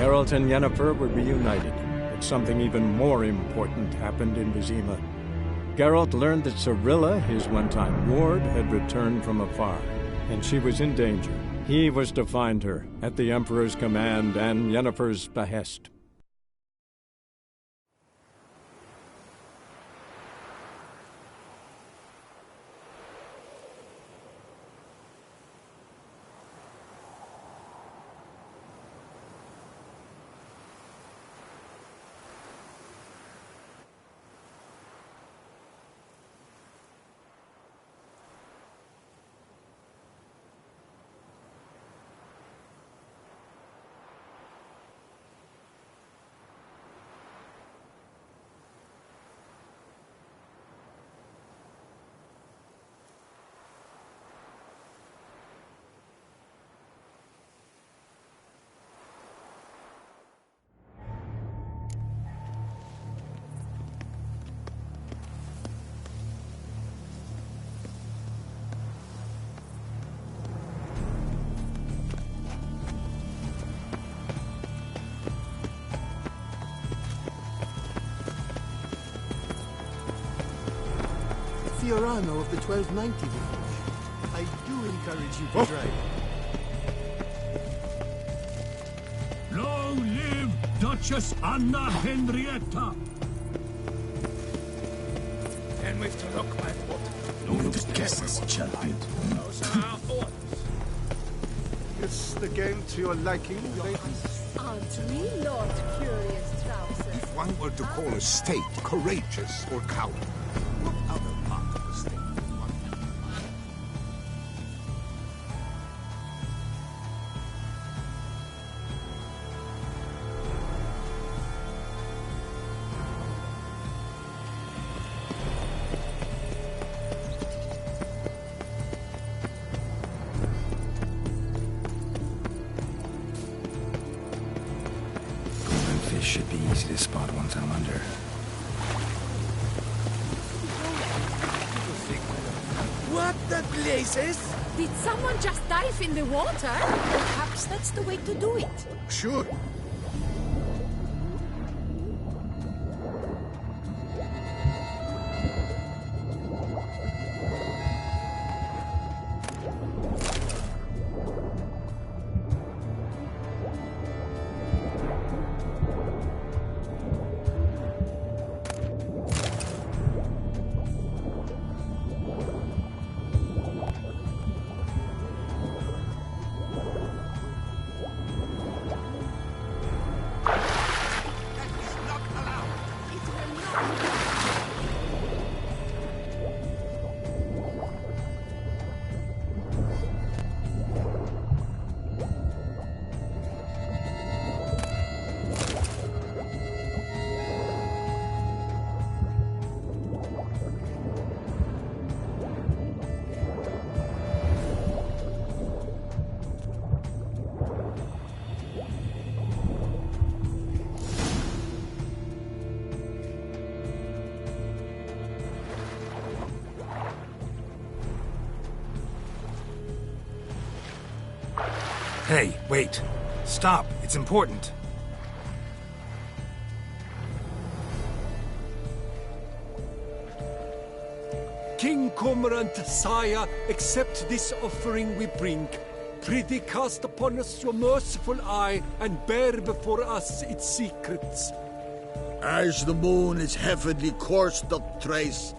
Geralt and Yennefer were reunited, but something even more important happened in Vizima. Geralt learned that Cirilla, his one-time ward, had returned from afar, and she was in danger. He was to find her, at the Emperor's command and Yennefer's behest. Fiorano of the 1290 village. I do encourage you to drive. Long live Duchess Anna Henrietta! And we've to look my foot. No guesses, champion. Those are our orders. Is the game to your liking, ladies? Aren't we not curious trousers? If one were to call a state courageous or coward, what other part of the state would one? Golden fish should be easy to spot once I'm under. What the blazes? Did someone just dive in the water? Perhaps that's the way to do it. Sure. Hey, wait. Stop. It's important. King Cormorant, sire, accept this offering we bring. Prithee cast upon us your merciful eye, and bear before us its secrets. As the moon its heavenly course doth trace,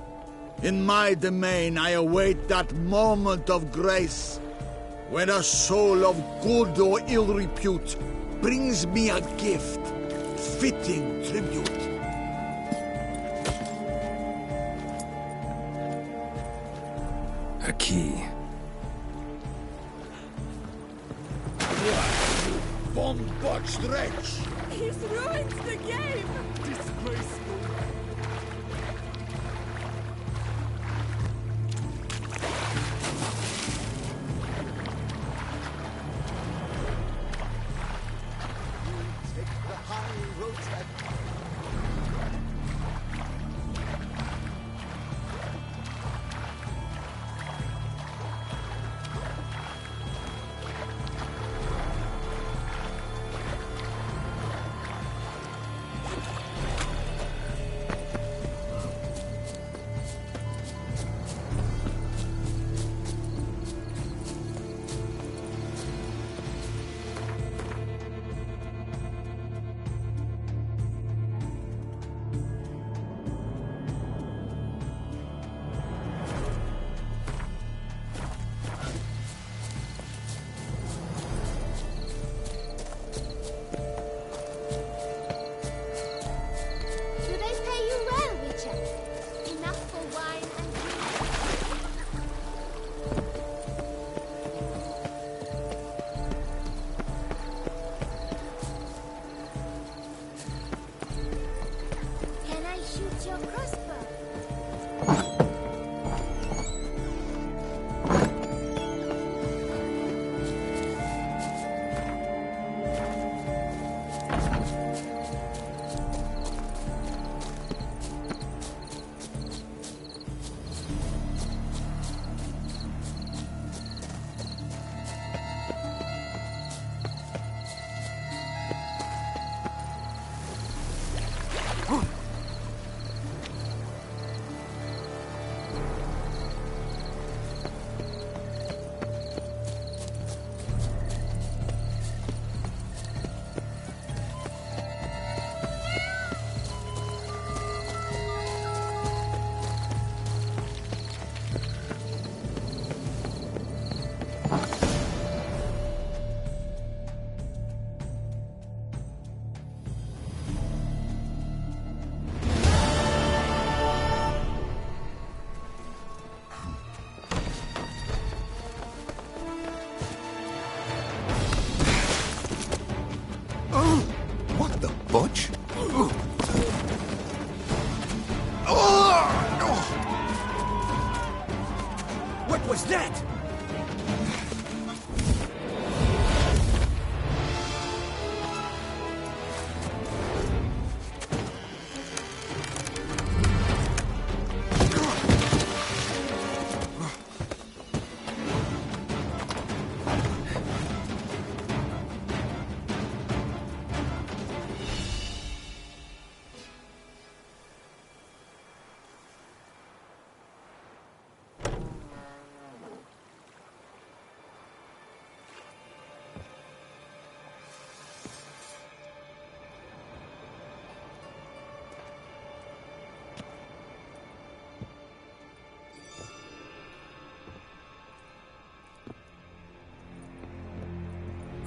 in my domain I await that moment of grace, when a soul of good or ill repute brings me a gift, fitting tribute. A key. Bomb-botched wretch! He's ruined the game! Disgraceful. Take the high road that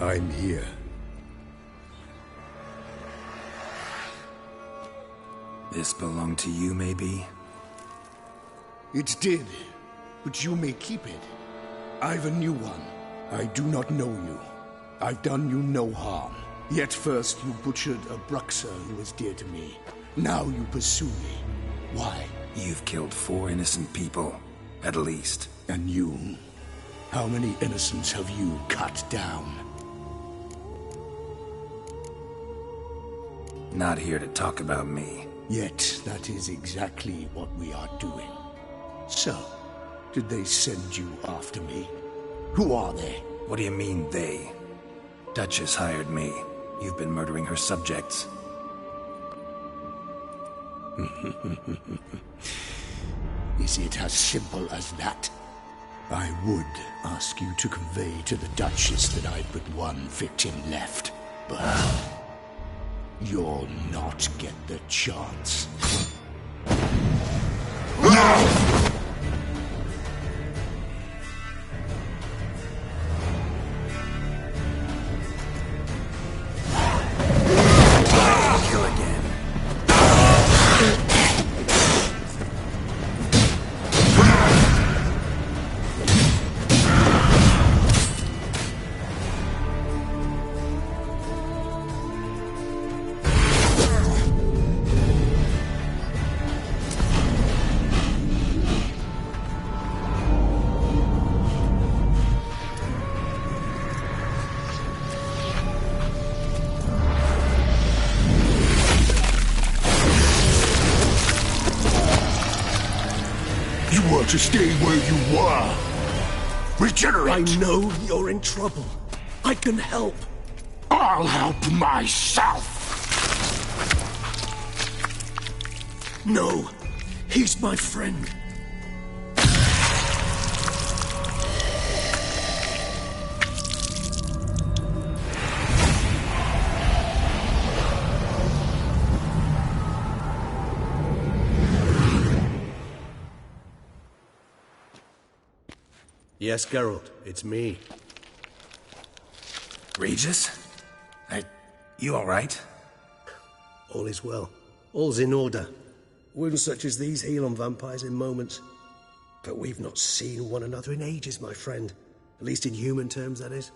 I'm here. This belonged to you, maybe? It did, but you may keep it. I've a new one. I do not know you. I've done you no harm. Yet first you butchered a Bruxer who was dear to me. Now you pursue me. Why? You've killed 4 innocent people, at least. And you? How many innocents have you cut down? Not here to talk about me. Yet that is exactly what we are doing. So, did they send you after me? Who are they? What do you mean, they? Duchess hired me. You've been murdering her subjects. Is it as simple as that? I would ask you to convey to the Duchess that I've but one victim left, but you'll not get the chance. Kill again. To stay where you were. Regenerate! I know you're in trouble. I can help. I'll help myself! No, he's my friend. Yes, Geralt, it's me. Regis? You alright? All is well. All's in order. Wounds such as these heal on vampires in moments. But we've not seen one another in ages, my friend. At least in human terms, that is.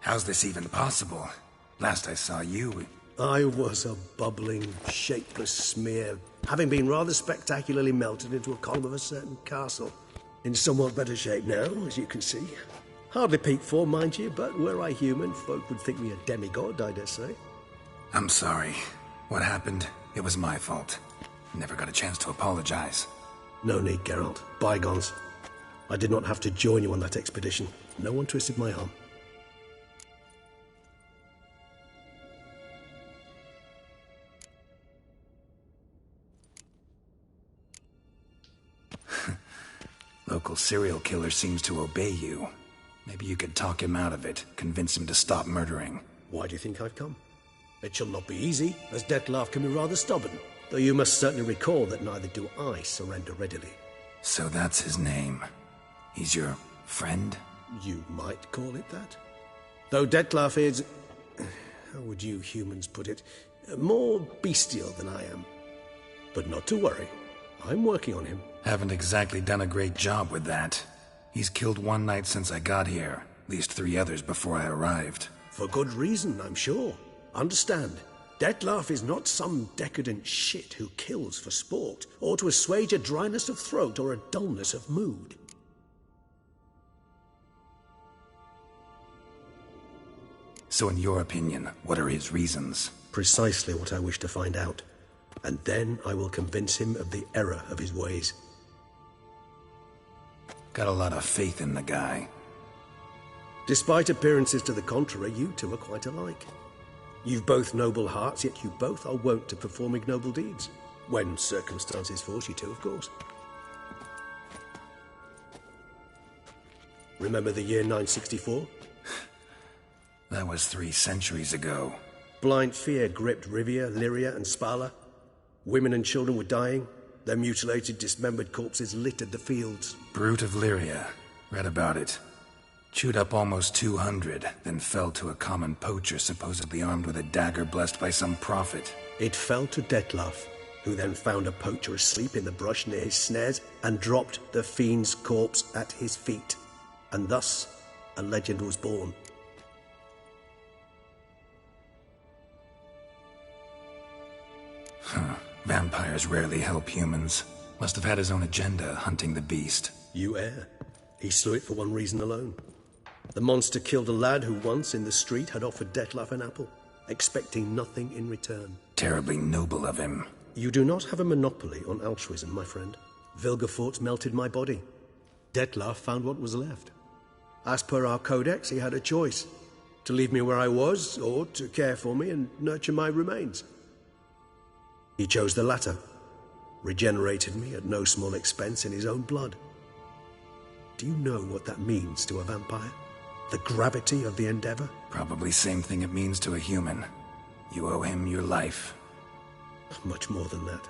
How's this even possible? Last I saw you... I was a bubbling, shapeless smear, having been rather spectacularly melted into a column of a certain castle. In somewhat better shape now, as you can see. Hardly peak form, mind you, but were I human, folk would think me a demigod, I dare say. I'm sorry. What happened? It was my fault. Never got a chance to apologize. No need, Geralt. Bygones. I did not have to join you on that expedition. No one twisted my arm. Local serial killer seems to obey you. Maybe you could talk him out of it, convince him to stop murdering. Why do you think I've come? It shall not be easy, as Dettlaff can be rather stubborn. Though you must certainly recall that neither do I surrender readily. So that's his name. He's your friend? You might call it that. Though Dettlaff is... how would you humans put it? More bestial than I am. But not to worry. I'm working on him. Haven't exactly done a great job with that. He's killed one knight since I got here. At least 3 others before I arrived. For good reason, I'm sure. Understand, Dettlaff is not some decadent shit who kills for sport, or to assuage a dryness of throat or a dullness of mood. So in your opinion, what are his reasons? Precisely what I wish to find out. And then I will convince him of the error of his ways. Got a lot of faith in the guy. Despite appearances to the contrary, you two are quite alike. You've both noble hearts, yet you both are wont to perform ignoble deeds. When circumstances force you to, of course. Remember the year 964? That was 3 centuries ago. Blind fear gripped Rivia, Lyria, and Spala. Women and children were dying. Their mutilated, dismembered corpses littered the fields. Brute of Lyria. Read about it. Chewed up almost 200, then fell to a common poacher supposedly armed with a dagger blessed by some prophet. It fell to Dettlaff, who then found a poacher asleep in the brush near his snares and dropped the fiend's corpse at his feet. And thus, a legend was born. Vampires rarely help humans. Must have had his own agenda, hunting the beast. You err. He slew it for one reason alone. The monster killed a lad who once, in the street, had offered Dettlaff an apple, expecting nothing in return. Terribly noble of him. You do not have a monopoly on altruism, my friend. Vilgefortz melted my body. Dettlaff found what was left. As per our codex, he had a choice. To leave me where I was, or to care for me and nurture my remains. He chose the latter. Regenerated me at no small expense in his own blood. Do you know what that means to a vampire? The gravity of the endeavor? Probably same thing it means to a human. You owe him your life. Much more than that.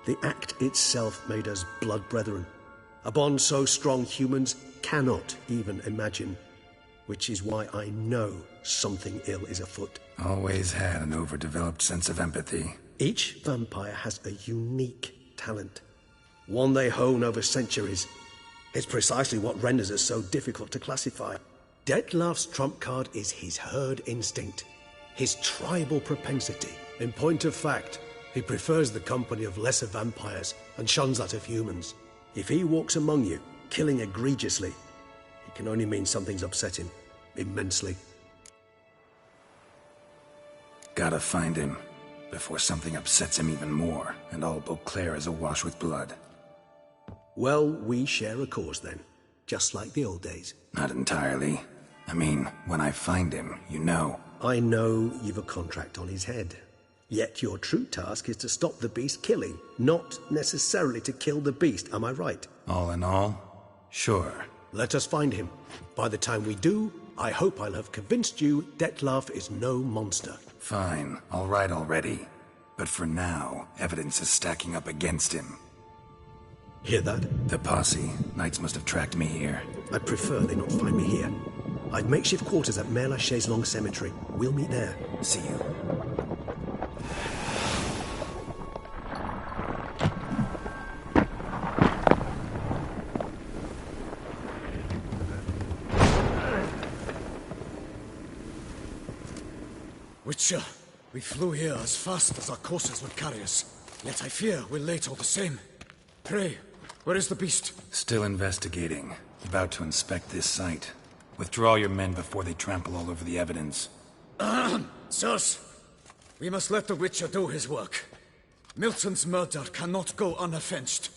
The act itself made us blood brethren. A bond so strong humans cannot even imagine. Which is why I know something ill is afoot. Always had an overdeveloped sense of empathy. Each vampire has a unique talent. One they hone over centuries. It's precisely what renders us so difficult to classify. Dettlaff's trump card is his herd instinct. His tribal propensity. In point of fact, he prefers the company of lesser vampires and shuns that of humans. If he walks among you, killing egregiously, it can only mean something's upset him. Immensely. Gotta find him, before something upsets him even more, and all Beauclair is awash with blood. Well, we share a cause then, just like the old days. Not entirely. I mean, when I find him, you know. I know you've a contract on his head. Yet your true task is to stop the beast killing, not necessarily to kill the beast, am I right? All in all, sure. Let us find him. By the time we do, I hope I'll have convinced you Dettlaff is no monster. Fine, all right already. But for now, evidence is stacking up against him. Hear that? The posse. Knights must have tracked me here. I'd prefer they not find me here. I've makeshift quarters at Mère Lachaise Long Cemetery. We'll meet there. See you. Witcher, we flew here as fast as our courses would carry us. Yet I fear we're late all the same. Pray, where is the beast? Still investigating. About to inspect this site. Withdraw your men before they trample all over the evidence. Sirs, we must let the Witcher do his work. Milton's murder cannot go unavenged.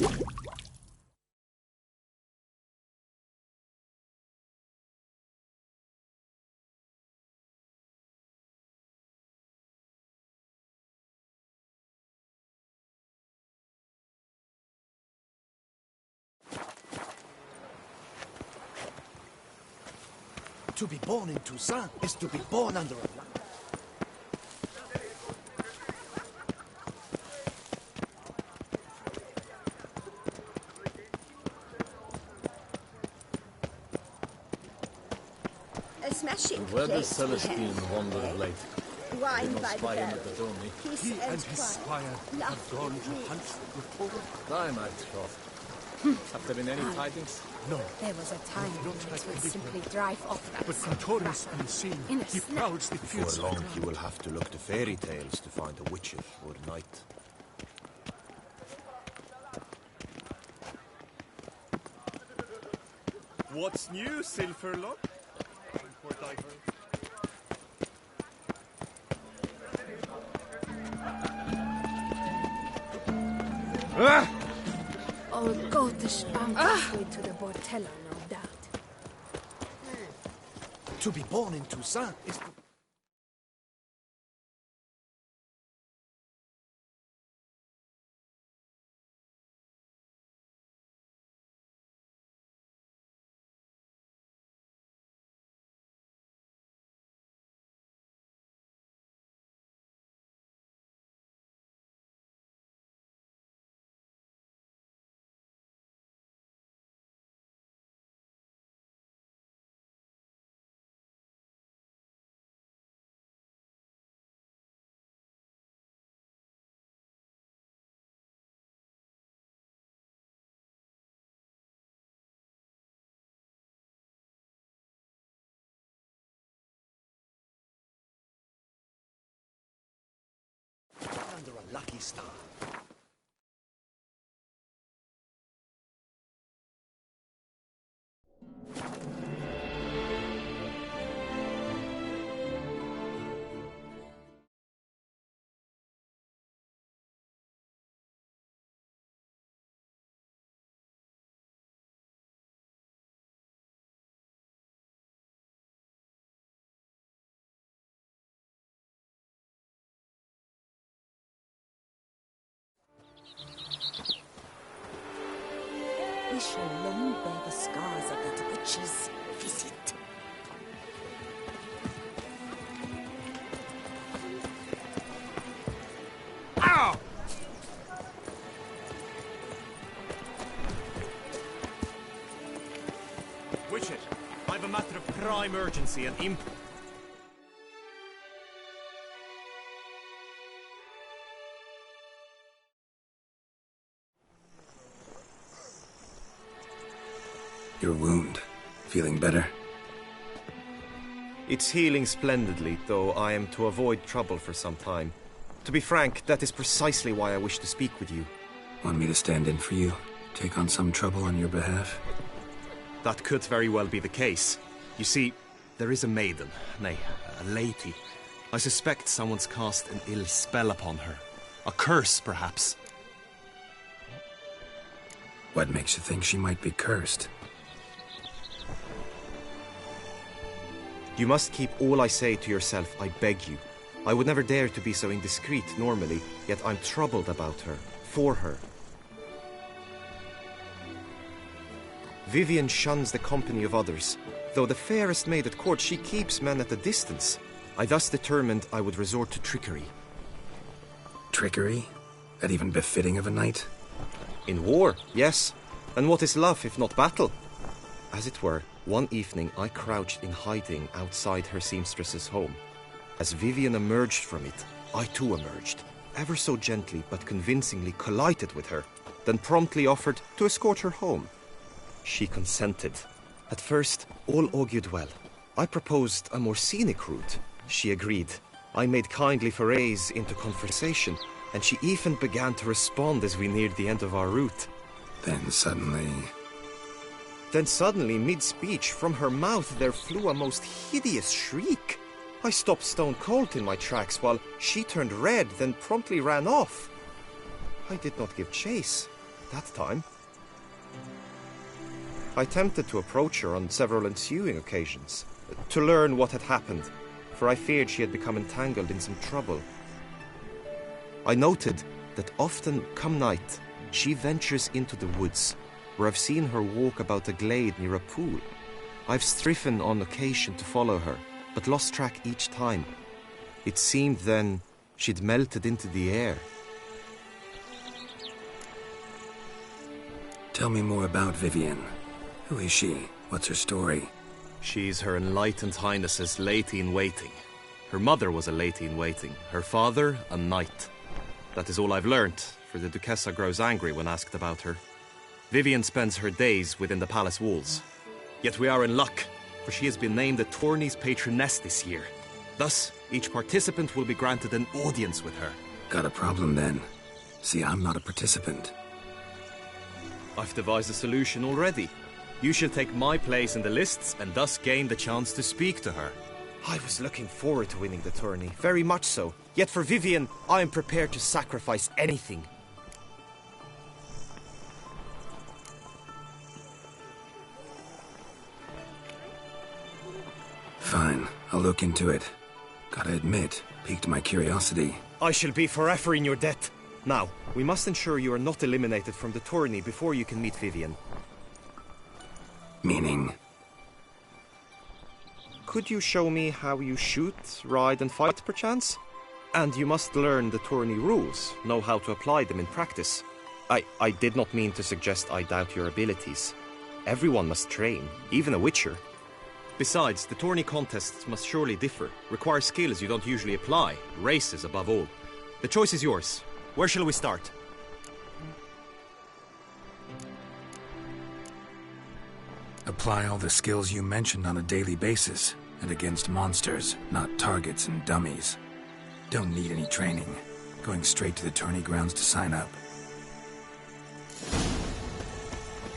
To be born in Toussaint is to be born under a lion. A smashing Where does place we Celestine have. wander of late? Wine They by must the spy him bell. at the Domi. Peace He and his quiet. squire have gone to hunt the forest. Time, I troth. Have there been any tidings? No, There was a time when it would simply drive off that but Praetorius unseen, In a he snap. prowls the fields. For long, you will have to look to fairy tales to find a witcher or knight. What's new, Silverlock? Old goatish bounties way to the Bortella, no doubt. To be born in Toussaint is to... under a lucky star. We shall long bear the scars of that witch's visit. Ow! Witcher, I've a matter of prime urgency and Your wound. Feeling better? It's healing splendidly, though I am to avoid trouble for some time. To be frank, that is precisely why I wish to speak with you. Want me to stand in for you? Take on some trouble on your behalf? That could very well be the case. You see, there is a maiden, nay, a lady. I suspect someone's cast an ill spell upon her. A curse, perhaps. What makes you think she might be cursed? You must keep all I say to yourself, I beg you. I would never dare to be so indiscreet normally, yet I'm troubled about her, for her. Vivian shuns the company of others. Though the fairest maid at court, she keeps men at a distance. I thus determined I would resort to trickery. Trickery? That even befitting of a knight? In war, yes. And what is love if not battle? As it were, one evening I crouched in hiding outside her seamstress's home. As Vivian emerged from it, I too emerged, ever so gently but convincingly collided with her, then promptly offered to escort her home. She consented. At first, all augured well. I proposed a more scenic route. She agreed. I made kindly forays into conversation, and she even began to respond as we neared the end of our route. Then suddenly, mid-speech, from her mouth there flew a most hideous shriek. I stopped stone cold in my tracks while she turned red, then promptly ran off. I did not give chase. that time. I attempted to approach her on several ensuing occasions, to learn what had happened, for I feared she had become entangled in some trouble. I noted that often, come night, she ventures into the woods, where I've seen her walk about a glade near a pool. I've striven on occasion to follow her, but lost track each time. It seemed then she'd melted into the air. Tell me more about Vivienne. Who is she? What's her story? She's Her Enlightened Highness's lady-in-waiting. Her mother was a lady-in-waiting, her father a knight. That is all I've learnt, for the Duchessa grows angry when asked about her. Vivienne spends her days within the palace walls. Yet we are in luck, for she has been named the tourney's patroness this year. Thus, each participant will be granted an audience with her. Got a problem then. See, I'm not a participant. I've devised a solution already. You shall take my place in the lists and thus gain the chance to speak to her. I was looking forward to winning the tourney, very much so. Yet for Vivienne, I am prepared to sacrifice anything. Fine, I'll look into it. Gotta admit, piqued my curiosity. I shall be forever in your debt. Now, we must ensure you are not eliminated from the tourney before you can meet Vivienne. Meaning? Could you show me how you shoot, ride and fight, perchance? And you must learn the tourney rules, know how to apply them in practice. I did not mean to suggest I doubt your abilities. Everyone must train, even a witcher. Besides, the tourney contests must surely differ, require skills you don't usually apply, races above all. The choice is yours. Where shall we start? Apply all the skills you mentioned on a daily basis, and against monsters, not targets and dummies. Don't need any training. Going straight to the tourney grounds to sign up.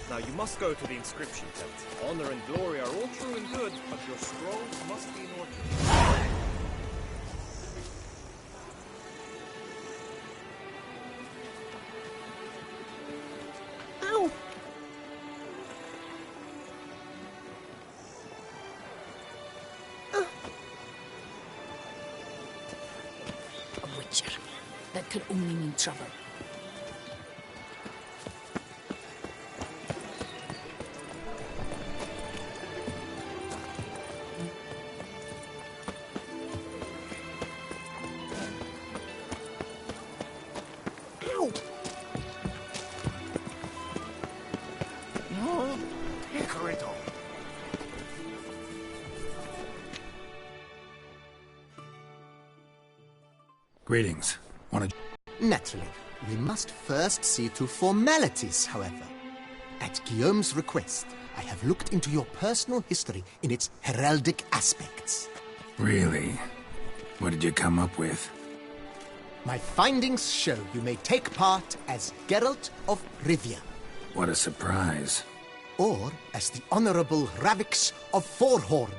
Now you must go to the inscription tent. Honor and glory are all true and good, but your scrolls must be in order. Ow! A witcher. That could only mean trouble. Greetings. Naturally. We must first see to formalities, however. At Guillaume's request, I have looked into your personal history in its heraldic aspects. Really? What did you come up with? My findings show you may take part as Geralt of Rivia. What a surprise. Or as the Honorable Ravix of Forhorn.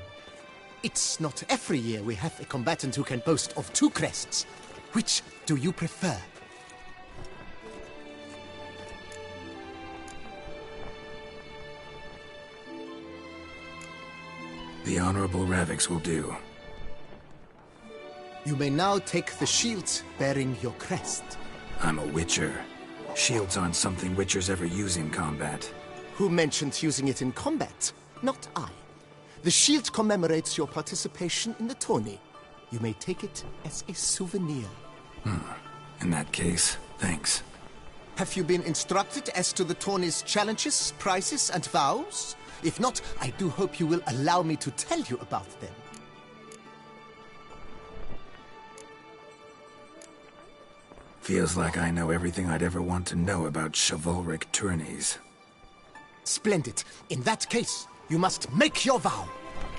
It's not every year we have a combatant who can boast of 2 crests. Which do you prefer? The Honorable Ravix will do. You may now take the shield bearing your crest. I'm a witcher. Shields aren't something witchers ever use in combat. Who mentioned using it in combat? Not I. The shield commemorates your participation in the tourney. You may take it as a souvenir. In that case, thanks. Have you been instructed as to the tourney's challenges, prizes, and vows? If not, I do hope you will allow me to tell you about them. Feels like I know everything I'd ever want to know about chivalric tourneys. Splendid. In that case, you must make your vow.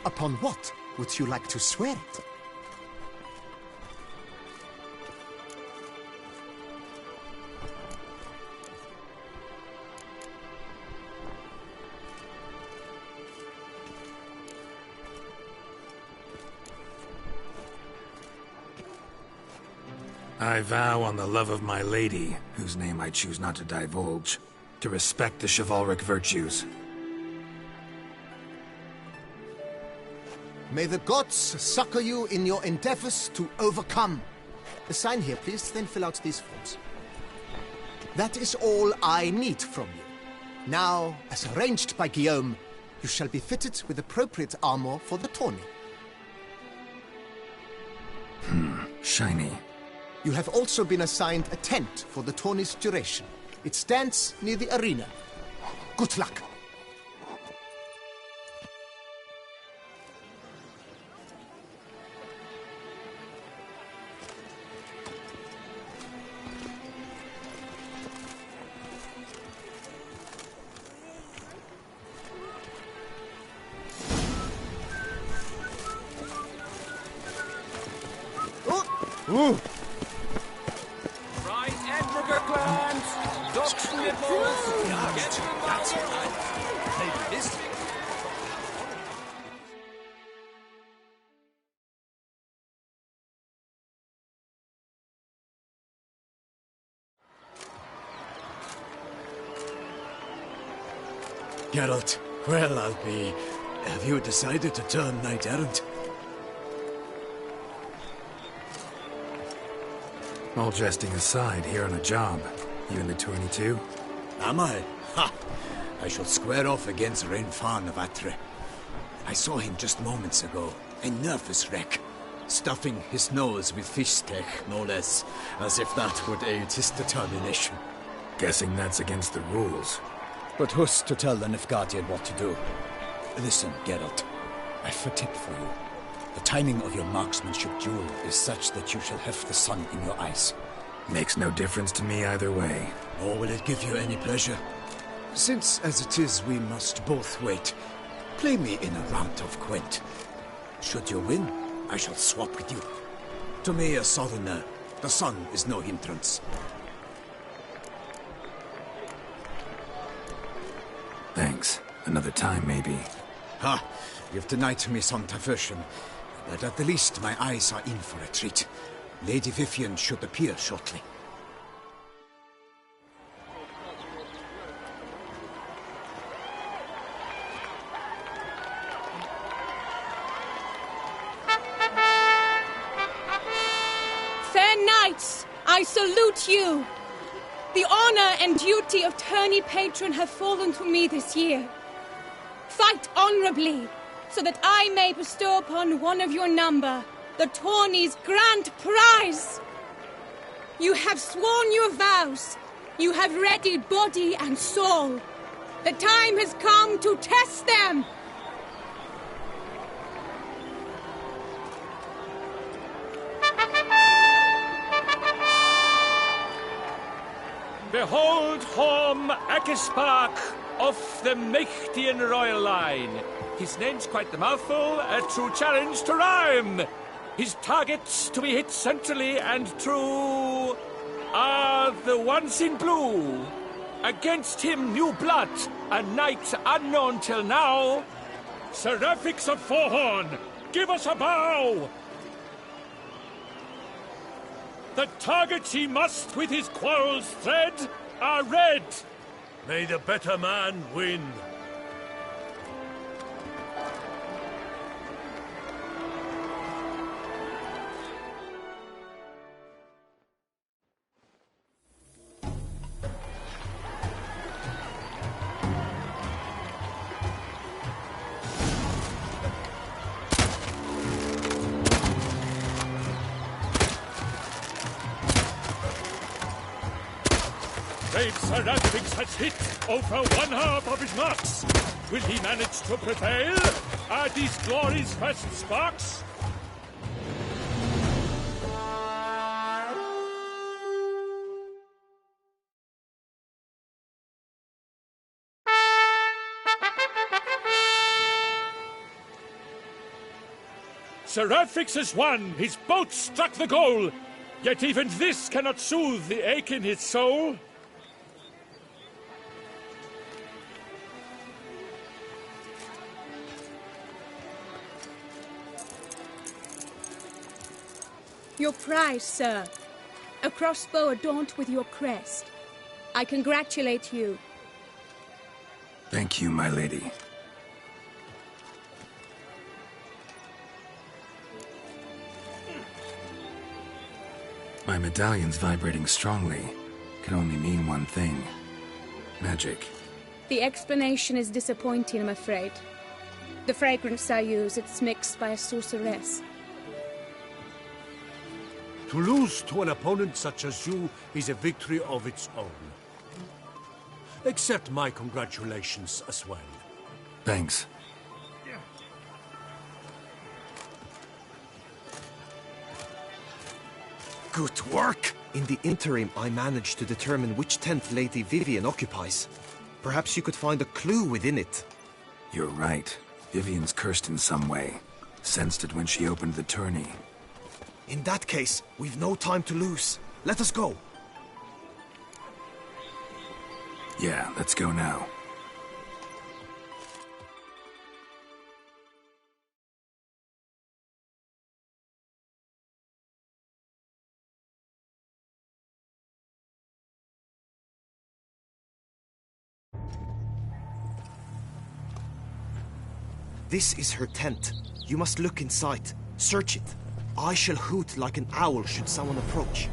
Upon what would you like to swear it? I vow on the love of my lady, whose name I choose not to divulge, to respect the chivalric virtues. May the gods succor you in your endeavors to overcome. Sign here, please, then fill out these forms. That is all I need from you. Now, as arranged by Guillaume, you shall be fitted with appropriate armor for the tourney. Shiny. You have also been assigned a tent for the tourney's duration. It stands near the arena. Good luck. Ooh! Right, Edgar clans! Ducks and nipples! That's right. This... Geralt, well, I'll be... Have you decided to turn knight-errant? All jesting aside, here on a job. You in the tourney too? Am I? Ha! I shall square off against Rainfan of Atre. I saw him just moments ago. A nervous wreck. Stuffing his nose with fish steak, no less. As if that would aid his determination. Guessing that's against the rules. But who's to tell the Nilfgaardian what to do? Listen, Geralt. I've a tip for you. The timing of your marksmanship duel is such that you shall have the sun in your eyes. Makes no difference to me either way. Nor will it give you any pleasure. Since, as it is, we must both wait, play me in a round of Gwent. Should you win, I shall swap with you. To me, a southerner, the sun is no hindrance. Thanks. Another time, maybe. Ha! You've denied me some diversion. But at the least, my eyes are in for a treat. Lady Vivian should appear shortly. Fair knights, I salute you. The honor and duty of tourney patron have fallen to me this year. Fight honorably, so that I may bestow upon one of your number the tourney's grand prize. You have sworn your vows. You have readied body and soul. The time has come to test them. Behold Horm Akispark of the Mechtian royal line. His name's quite the mouthful, a true challenge to rhyme. His targets to be hit centrally and true are the ones in blue. Against him, new blood, a knight unknown till now. Seraphix of Forhorn, give us a bow! The targets he must with his quarrels thread are red. May the better man win. Brave Seraphix has hit over one half of his marks. Will he manage to prevail? Are these glories first sparks? Seraphix has won! His boat struck the goal! Yet even this cannot soothe the ache in his soul. Your prize, sir. A crossbow adorned with your crest. I congratulate you. Thank you, my lady. My medallion's vibrating strongly. Can only mean one thing. Magic. The explanation is disappointing, I'm afraid. The fragrance I use, it's mixed by a sorceress. To lose to an opponent such as you is a victory of its own. Accept my congratulations as well. Thanks. Good work! In the interim, I managed to determine which tent Lady Vivian occupies. Perhaps you could find a clue within it. You're right. Vivian's cursed in some way. Sensed it when she opened the tourney. In that case, we've no time to lose. Let us go. Yeah, let's go now. This is her tent. You must look inside. Search it. I shall hoot like an owl should someone approach.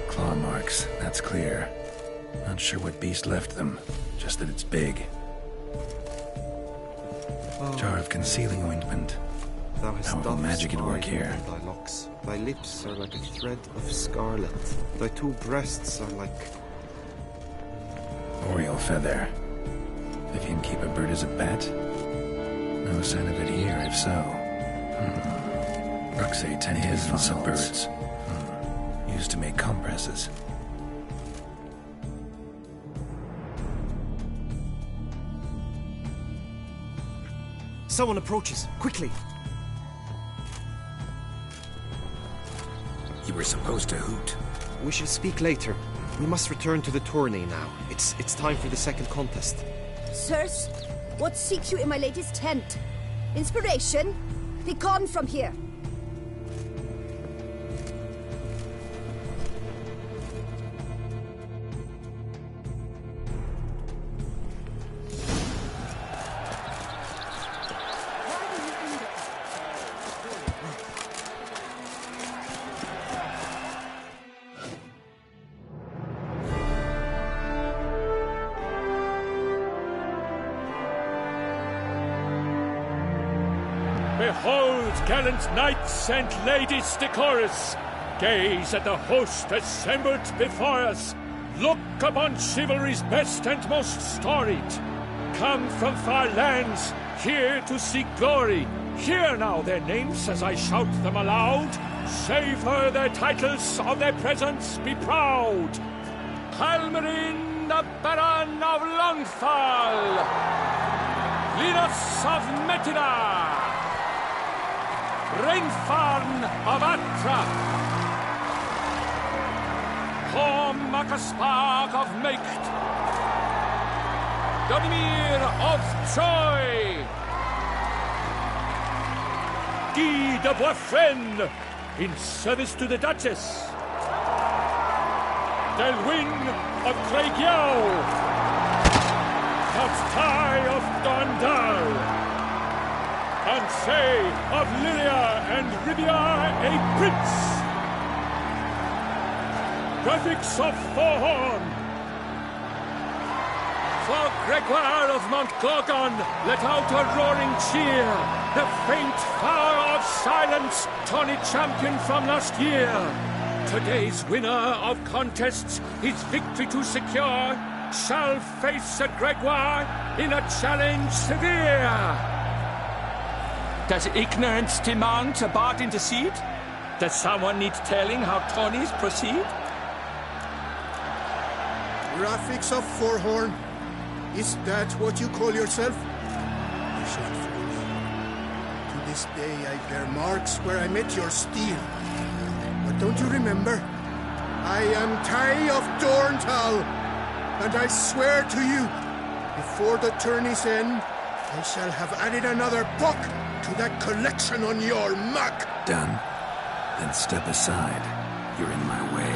Claw marks, that's clear. Not sure what beast left them, just that it's big. Jar of concealing ointment. Thou hast Powerful magic at work here. Thy locks. Thy lips are like a thread of scarlet. Thy two breasts are like... Oriole feather. Vivian keep a bird as a bat? No sign of it here, if so. Ruxay tend to funnels of birds. Used to make compresses. Someone approaches. Quickly! You were supposed to hoot. We shall speak later. We must return to the tourney now. It's time for the second contest. Sirs, what seeks you in my lady's tent? Inspiration? Be gone from here. Behold, gallant knights and ladies decorous, gaze at the host assembled before us. Look upon chivalry's best and most storied. Come from far lands, here to seek glory. Hear now their names as I shout them aloud. Savor their titles, of their presence be proud. Halmarin, the Baron of Longfall. Linus of Metida. Reinfarn of Atra, Horm Akaspark of Meikt, Donimir of Troy, Guy de Boisfren, in service to the Duchess, Delwyn of Craigyow, Count of Dondal, Ansay of Lilia and Rivia, a prince. Graphics of Forhorn. For Gregoire of Montgorgon, let out a roaring cheer. The faint fire of silence, tawny champion from last year. Today's winner of contests, his victory to secure, shall face a Gregoire in a challenge severe. Does ignorance demand a bard intercede? Does someone need telling how tourneys proceed? Graphics of Forhorn. Is that what you call yourself? You shall free me. To this day I bear marks where I met your steel. But don't you remember? I am Tai of Dorntal, and I swear to you, before the tourney's end, I shall have added another book to that collection on your map. Done. Then step aside. You're in my way.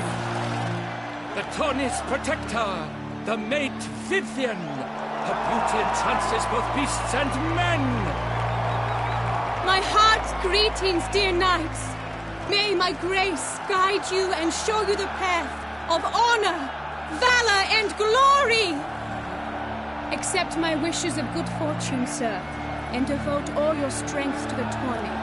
The Tawny's protector, the maid Vivian. Her beauty entrances both beasts and men. My heart's greetings, dear knights. May my grace guide you and show you the path of honor, valor, and glory. Accept my wishes of good fortune, sir, and devote all your strength to the Tawny,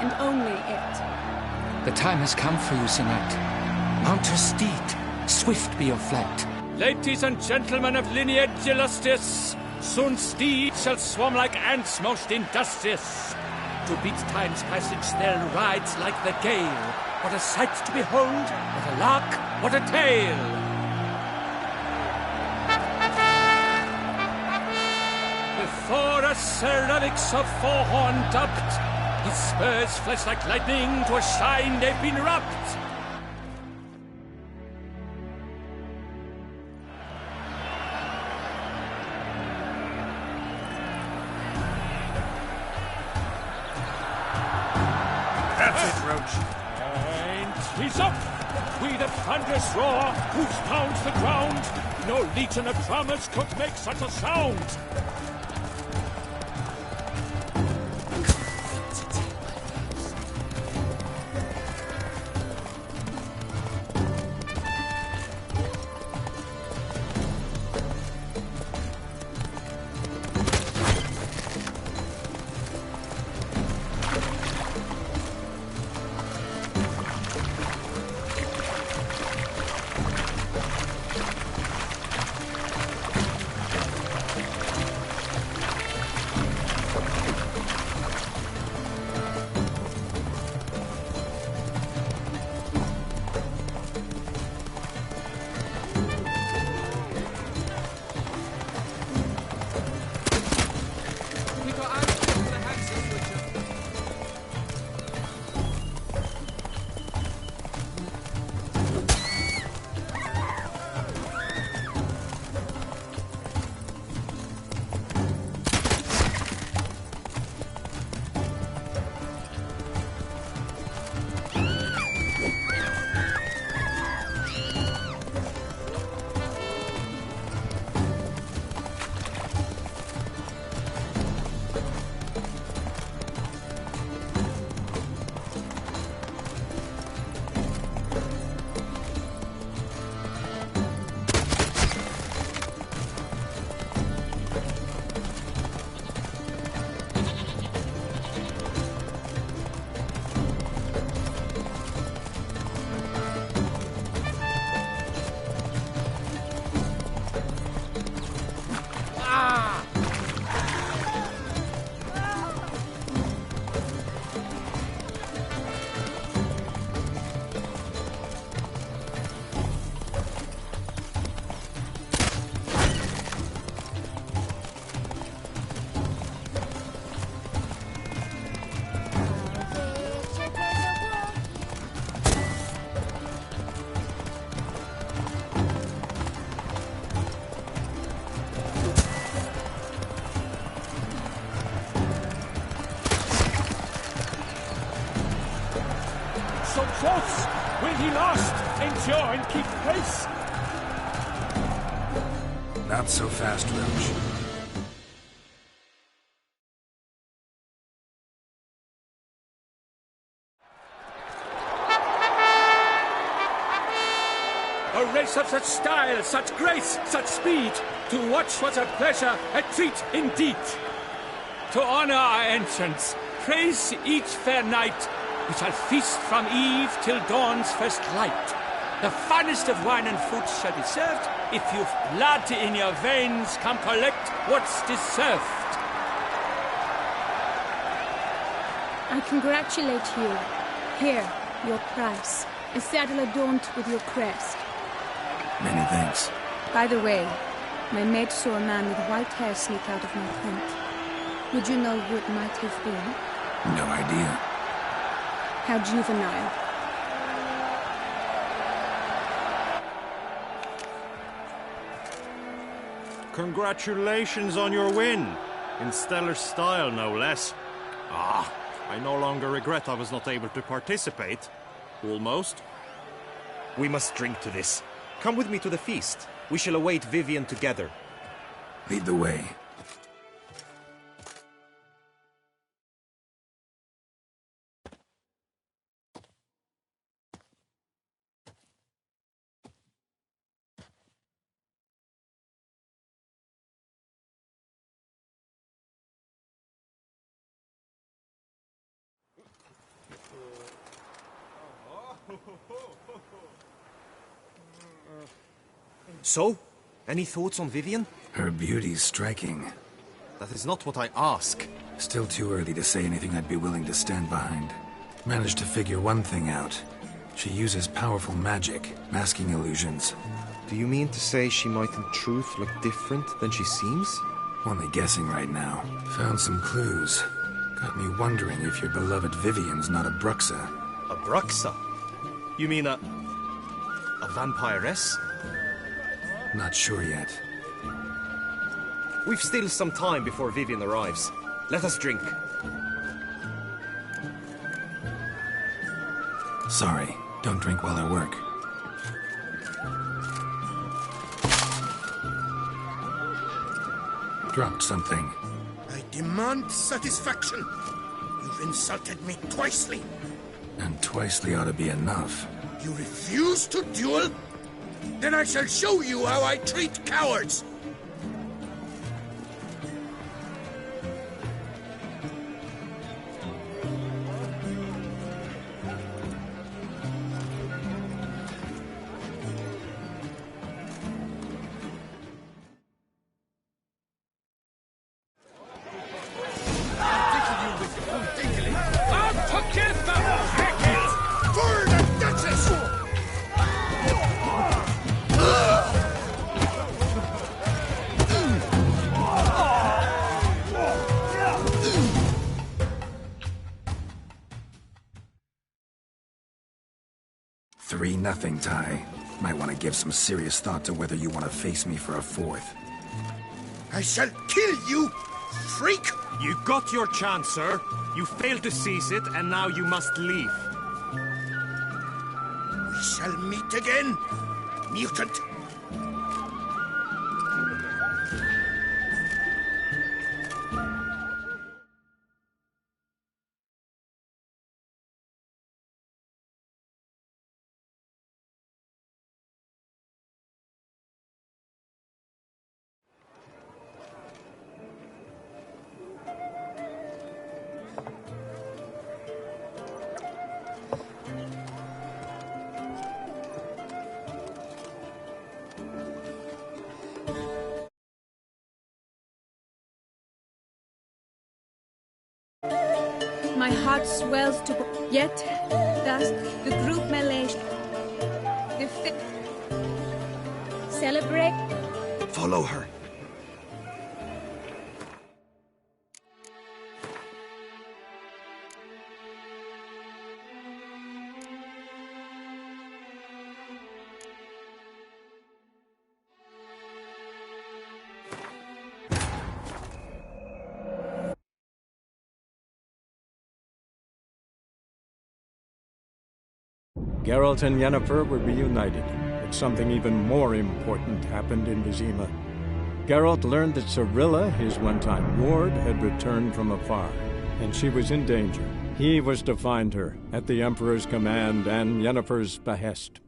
and only it. The time has come for you, Sir Knight. Mount her steed. Swift be your flight. Ladies and gentlemen of lineage illustrious, soon steeds shall swarm like ants most industrious. To beat time's passage they'll ride like the gale. What a sight to behold, what a lark, what a tale! Before us Sir Relics of Forehorn dubbed, his spurs flash like lightning, to a shine they've been rubbed. And he's up! We the thunderous roar, whose pounds the ground. No legion of drummers could make such a sound. So close! Will he last endure and keep pace? Not so fast, Roach. A race of such style, such grace, such speed. To watch was a pleasure, a treat indeed. To honor our entrance, praise each fair knight. We shall feast from eve till dawn's first light. The finest of wine and fruit shall be served. If you've blood in your veins, come collect what's deserved. I congratulate you. Here, your price. A saddle adorned with your crest. Many thanks. By the way, my maid saw a man with white hair sneak out of my tent. Would you know who it might have been? No idea. How juvenile. Congratulations on your win. In stellar style, no less. Ah, I no longer regret I was not able to participate. Almost. We must drink to this. Come with me to the feast. We shall await Vivian together. Lead the way. So? Any thoughts on Vivian? Her beauty's striking. That is not what I ask. Still too early to say anything I'd be willing to stand behind. Managed to figure one thing out. She uses powerful magic, masking illusions. Do you mean to say she might in truth look different than she seems? Only guessing right now. Found some clues. Got me wondering if your beloved Vivian's not a Bruxa. A Bruxa? You mean a vampiress? Not sure yet. We've still some time before Vivian arrives. Let us drink. Sorry, don't drink while I work. Dropped something. I demand satisfaction. You've insulted me twicely. And twicely ought to be enough. You refuse to duel? Then I shall show you how I treat cowards! Nothing, Ty. Might want to give some serious thought to whether you want to face me for a fourth. I shall kill you, freak! You got your chance, sir. You failed to seize it, and now you must leave. We shall meet again, mutant. My heart swells to... Yet, thus, the group melee... Celebrate... Follow her. Geralt and Yennefer were reunited, but something even more important happened in Vizima. Geralt learned that Cirilla, his one-time ward, had returned from afar, and she was in danger. He was to find her, at the Emperor's command and Yennefer's behest.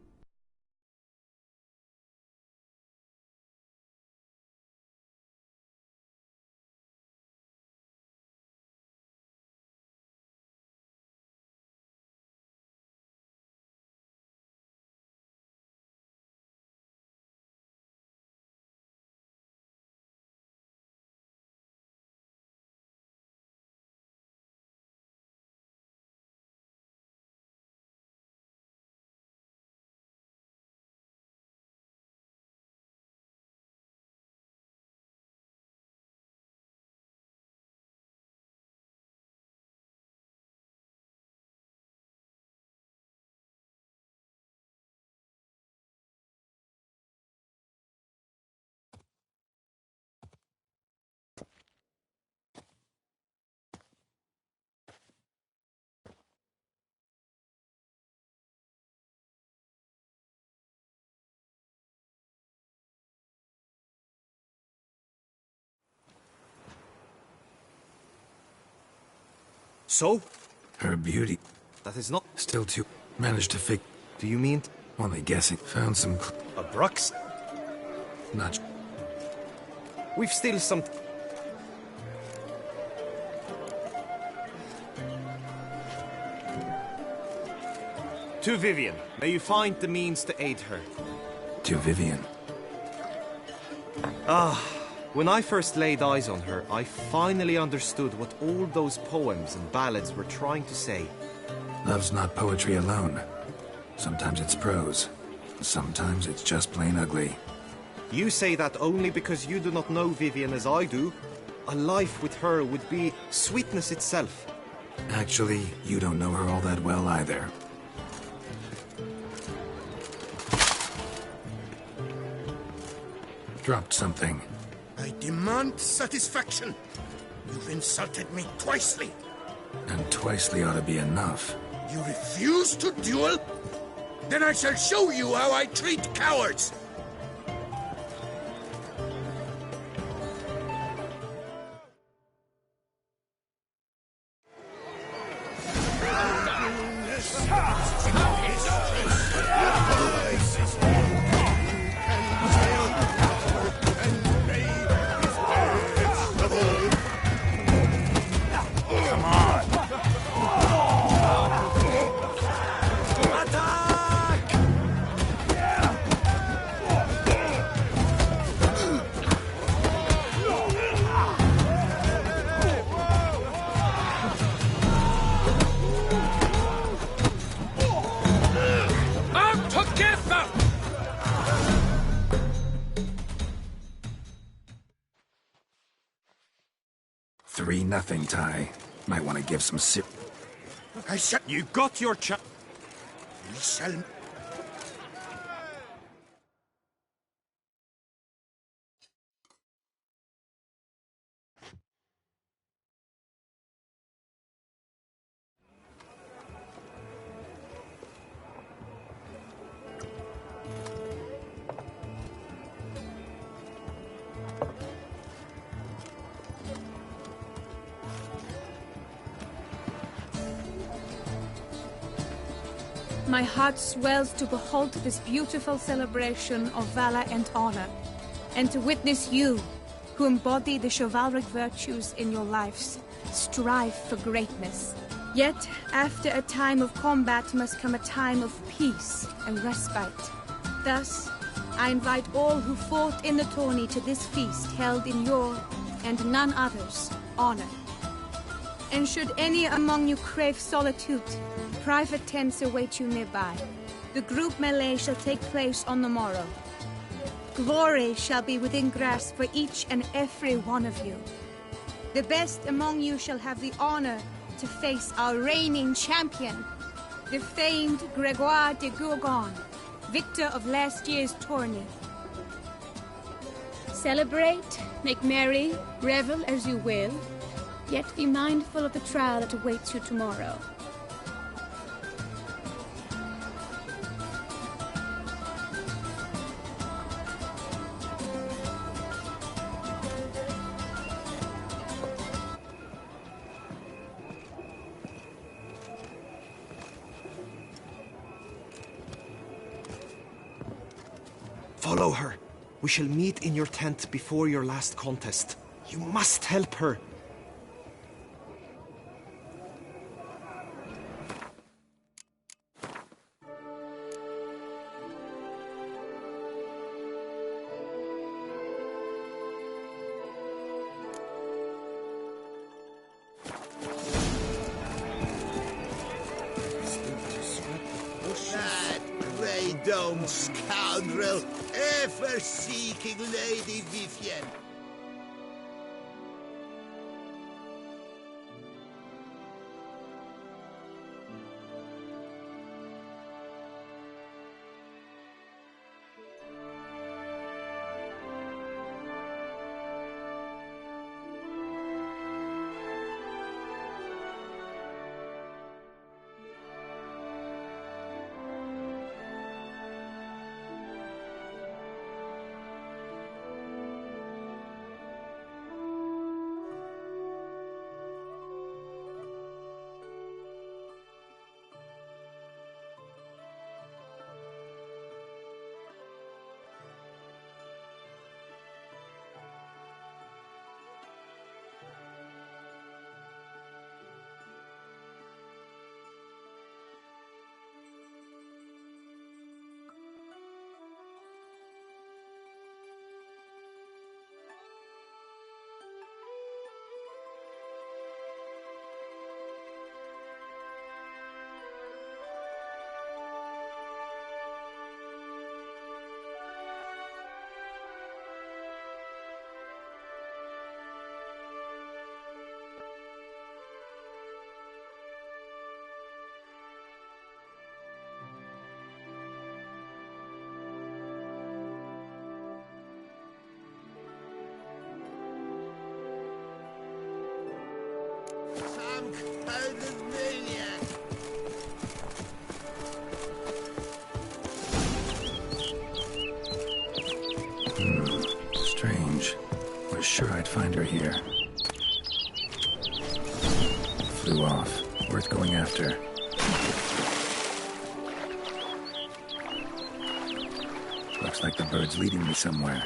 So? Her beauty. That is not... Still too... Managed to fig... Do you mean... Only guessing. Found some... A Brux? Not... We've still some... To Vivian. May you find the means to aid her. To Vivian. When I first laid eyes on her, I finally understood what all those poems and ballads were trying to say. Love's not poetry alone. Sometimes it's prose. Sometimes it's just plain ugly. You say that only because you do not know Vivian as I do. A life with her would be sweetness itself. Actually, you don't know her all that well either. Dropped something. I demand satisfaction. You've insulted me twicely. And twicely ought to be enough. You refuse to duel? Then I shall show you how I treat cowards! Nothing, Ty. Might want to give some sip. I shall... You got your We shall... My heart swells to behold this beautiful celebration of valor and honor, and to witness you, who embody the chivalric virtues in your lives, strive for greatness. Yet, after a time of combat must come a time of peace and respite. Thus, I invite all who fought in the tourney to this feast held in your, and none other's, honor. And should any among you crave solitude, private tents await you nearby. The group melee shall take place on the morrow. Glory shall be within grasp for each and every one of you. The best among you shall have the honor to face our reigning champion, the famed Gregoire de Gourgon, victor of last year's tourney. Celebrate, make merry, revel as you will, yet be mindful of the trial that awaits you tomorrow. Follow her. We shall meet in your tent before your last contest. You must help her. Dumb scoundrel, ever seeking Lady Vivian. I'm a maniac! Strange. Was sure I'd find her here. Flew off. Worth going after. Looks like the bird's leading me somewhere.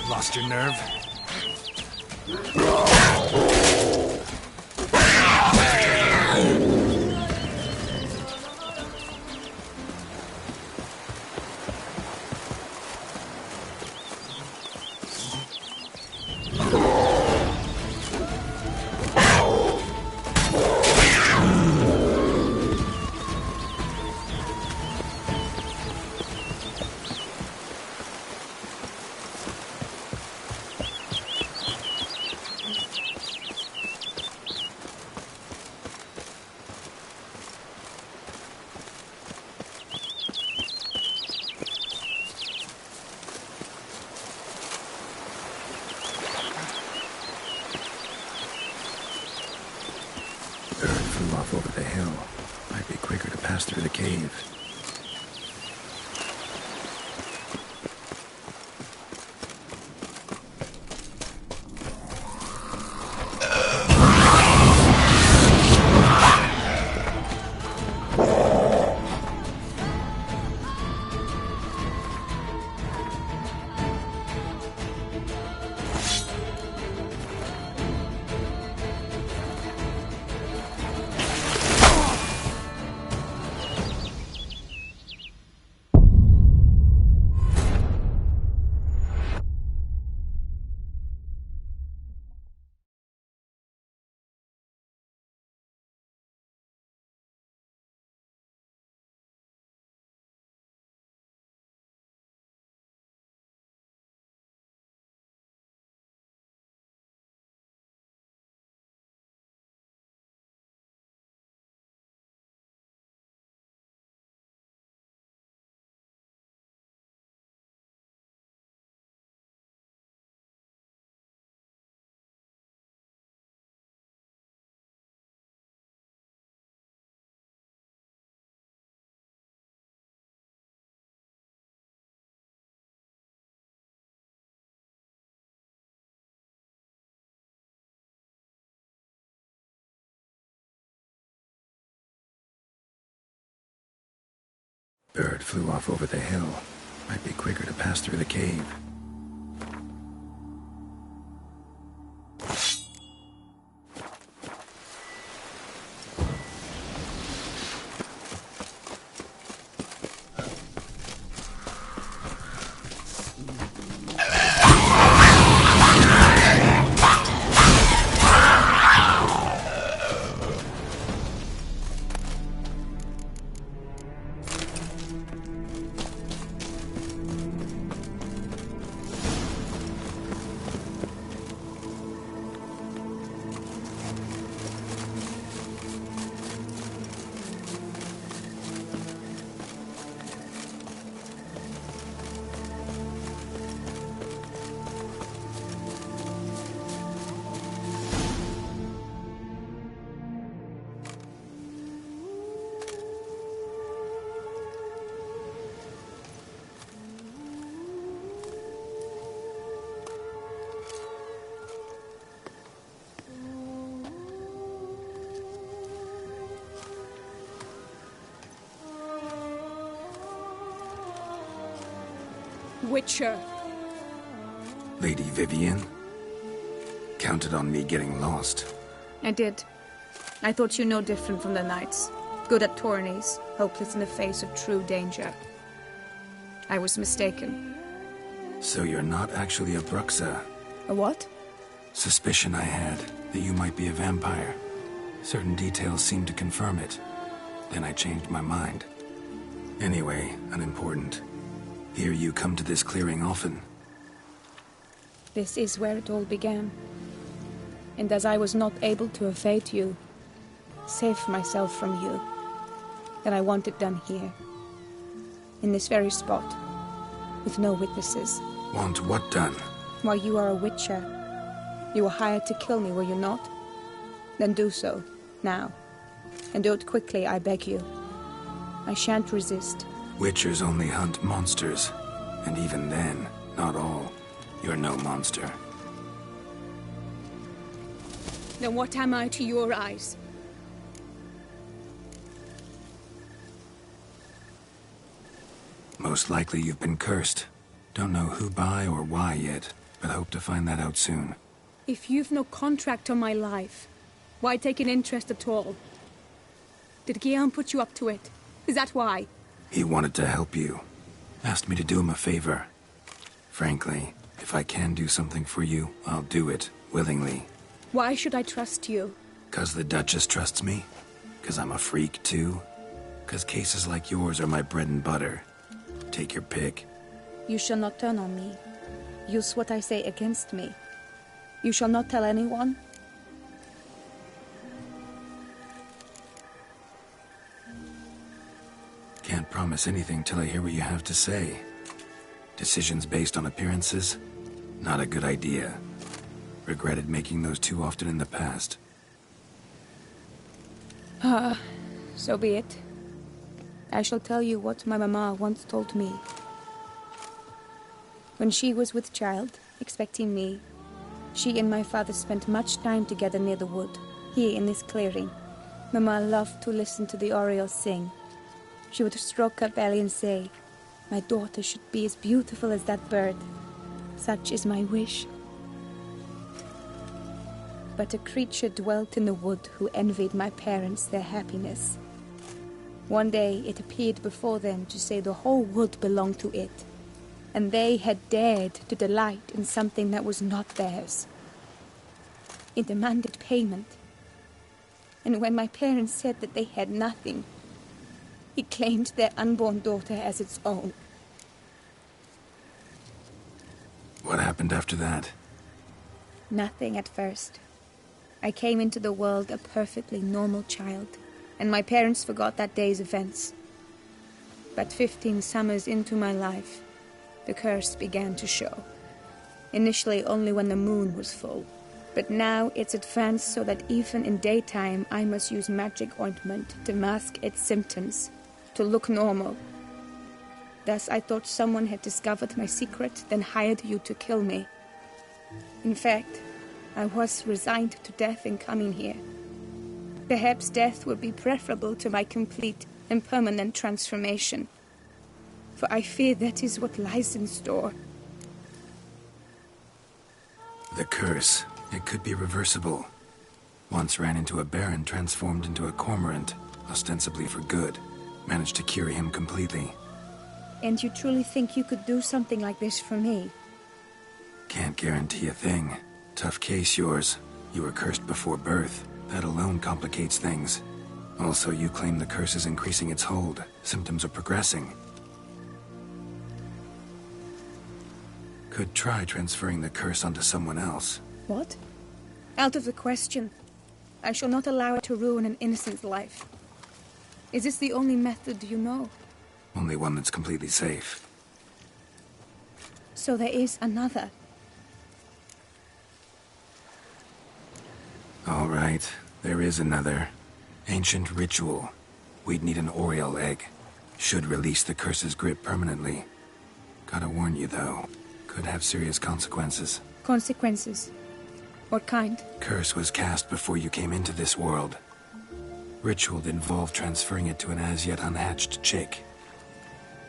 Lost your nerve? Over the hill. Might be quicker to pass through the cave. Bird flew off over the hill. Might be quicker to pass through the cave. Witcher. Lady Vivienne? Counted on me getting lost. I did. I thought you no different from the knights. Good at tourneys, hopeless in the face of true danger. I was mistaken. So you're not actually a Bruxa? A what? Suspicion I had, that you might be a vampire. Certain details seemed to confirm it. Then I changed my mind. Anyway, unimportant. Hear you come to this clearing often. This is where it all began. And as I was not able to evade you, save myself from you, then I want it done here. In this very spot. With no witnesses. Want what done? Why, you are a witcher. You were hired to kill me, were you not? Then do so, now. And do it quickly, I beg you. I shan't resist. Witchers only hunt monsters. And even then, not all. You're no monster. Then what am I to your eyes? Most likely you've been cursed. Don't know who by or why yet, but hope to find that out soon. If you've no contract on my life, why take an interest at all? Did Guillaume put you up to it? Is that why? He wanted to help you. Asked me to do him a favor. Frankly, if I can do something for you, I'll do it, willingly. Why should I trust you? 'Cause the Duchess trusts me? 'Cause I'm a freak, too? 'Cause cases like yours are my bread and butter. Take your pick. You shall not turn on me. Use what I say against me. You shall not tell anyone? Can't promise anything till I hear what you have to say. Decisions based on appearances? Not a good idea. Regretted making those too often in the past. So be it. I shall tell you what my mama once told me. When she was with child, expecting me, she and my father spent much time together near the wood, here in this clearing. Mama loved to listen to the orioles sing. She would stroke her belly and say, "My daughter should be as beautiful as that bird. Such is my wish." But a creature dwelt in the wood who envied my parents their happiness. One day it appeared before them to say the whole wood belonged to it, and they had dared to delight in something that was not theirs. It demanded payment, and when my parents said that they had nothing, it claimed their unborn daughter as its own. What happened after that? Nothing at first. I came into the world a perfectly normal child, and my parents forgot that day's events. But 15 summers into my life, the curse began to show. Initially only when the moon was full, but now it's advanced so that even in daytime I must use magic ointment to mask its symptoms, to look normal. Thus I thought someone had discovered my secret, then hired you to kill me. In fact, I was resigned to death in coming here. Perhaps death would be preferable to my complete and permanent transformation. For I fear that is what lies in store. The curse. It could be reversible. Once ran into a baron transformed into a cormorant, ostensibly for good. Managed to cure him completely. And you truly think you could do something like this for me? Can't guarantee a thing. Tough case, yours. You were cursed before birth. That alone complicates things. Also, you claim the curse is increasing its hold. Symptoms are progressing. Could try transferring the curse onto someone else. What? Out of the question. I shall not allow it to ruin an innocent life. Is this the only method you know? Only one that's completely safe. So there is another. All right, there is another. Ancient ritual. We'd need an Oriole egg. Should release the curse's grip permanently. Gotta warn you, though. Could have serious consequences. Consequences? What kind? Curse was cast before you came into this world. Ritual involved transferring it to an as-yet unhatched chick.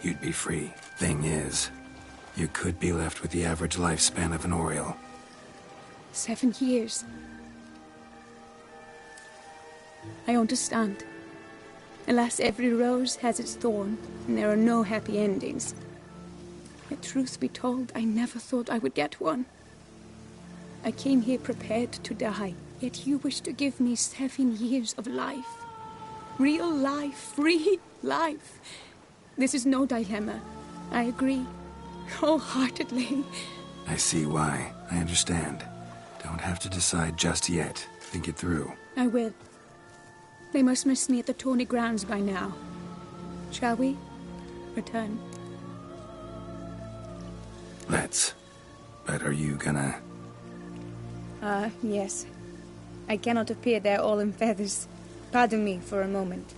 You'd be free. Thing is, You could be left with the average lifespan of an Oriole. 7 years. I understand. Alas, every rose has its thorn, and there are no happy endings. Yet, truth be told, I never thought I would get one. I came here prepared to die, yet you wish to give me 7 years of life. Real life, free life. This is no dilemma. I agree, wholeheartedly. I see why. I understand. Don't have to decide just yet. Think it through. I will. They must miss me at the tourney grounds by now. Shall we return? Let's. But are you gonna... Yes. I cannot appear there all in feathers. Pardon me for a moment.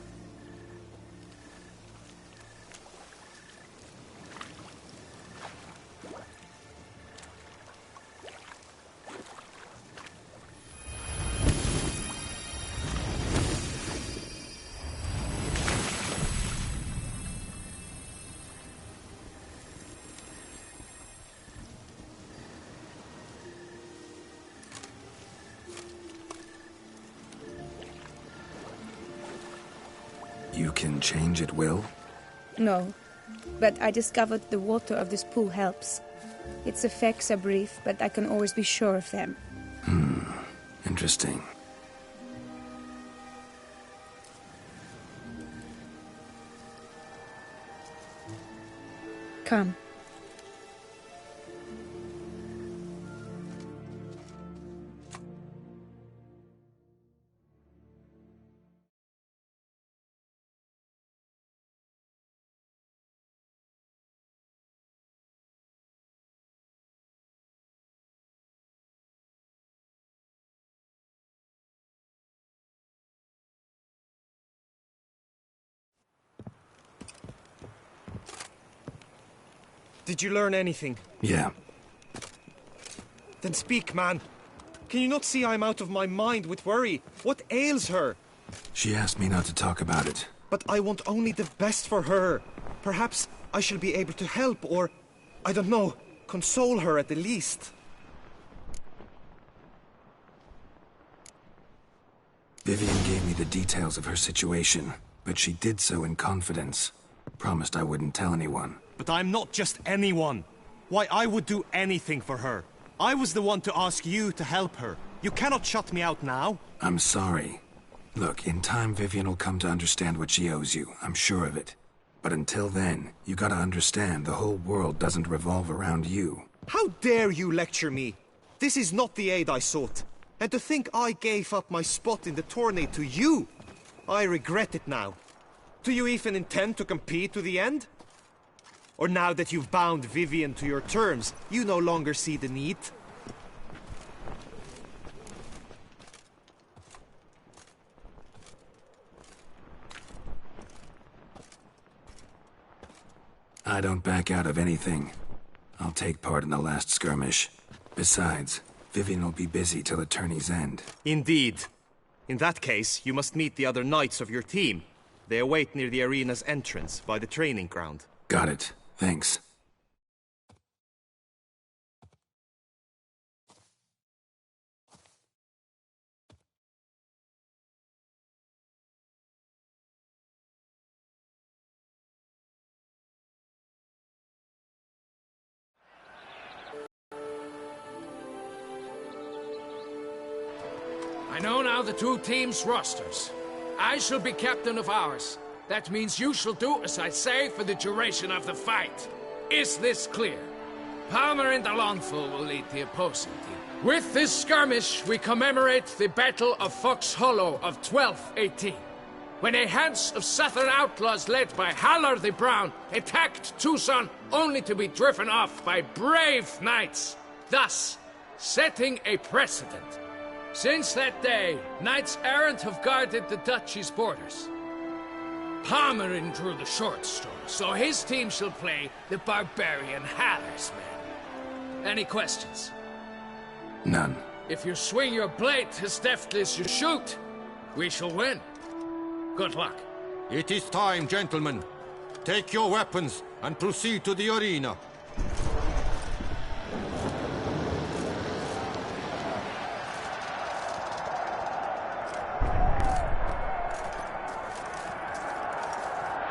You can change at will? No, but I discovered the water of this pool helps. Its effects are brief, but I can always be sure of them. Interesting. Come. Did you learn anything? Yeah. Then speak, man. Can you not see I'm out of my mind with worry? What ails her? She asked me not to talk about it. But I want only the best for her. Perhaps I shall be able to help or, I don't know, console her at the least. Vivian gave me the details of her situation, but she did so in confidence. Promised I wouldn't tell anyone. But I'm not just anyone. Why, I would do anything for her. I was the one to ask you to help her. You cannot shut me out now. I'm sorry. Look, in time Vivian will come to understand what she owes you. I'm sure of it. But until then, you gotta understand the whole world doesn't revolve around you. How dare you lecture me? This is not the aid I sought. And to think I gave up my spot in the tourney to you. I regret it now. Do you even intend to compete to the end? Or now that you've bound Vivian to your terms, you no longer see the need? I don't back out of anything. I'll take part in the last skirmish. Besides, Vivian will be busy till the tourney's end. Indeed. In that case, you must meet the other knights of your team. They await near the arena's entrance, by the training ground. Got it. Thanks. I know now the two teams' rosters. I shall be captain of ours. That means you shall do as I say for the duration of the fight. Is this clear? Palmer and the Longful will lead the opposing team. With this skirmish, we commemorate the Battle of Fox Hollow of 1218, when a Hans of Southern outlaws led by Halar the Brown attacked Tucson only to be driven off by brave knights, thus setting a precedent. Since that day, knights-errant have guarded the duchy's borders. Palmerin drew the short straw, so his team shall play the barbarian Halar's men. Any questions? None. If you swing your blade as deftly as you shoot, we shall win. Good luck. It is time, gentlemen. Take your weapons and proceed to the arena.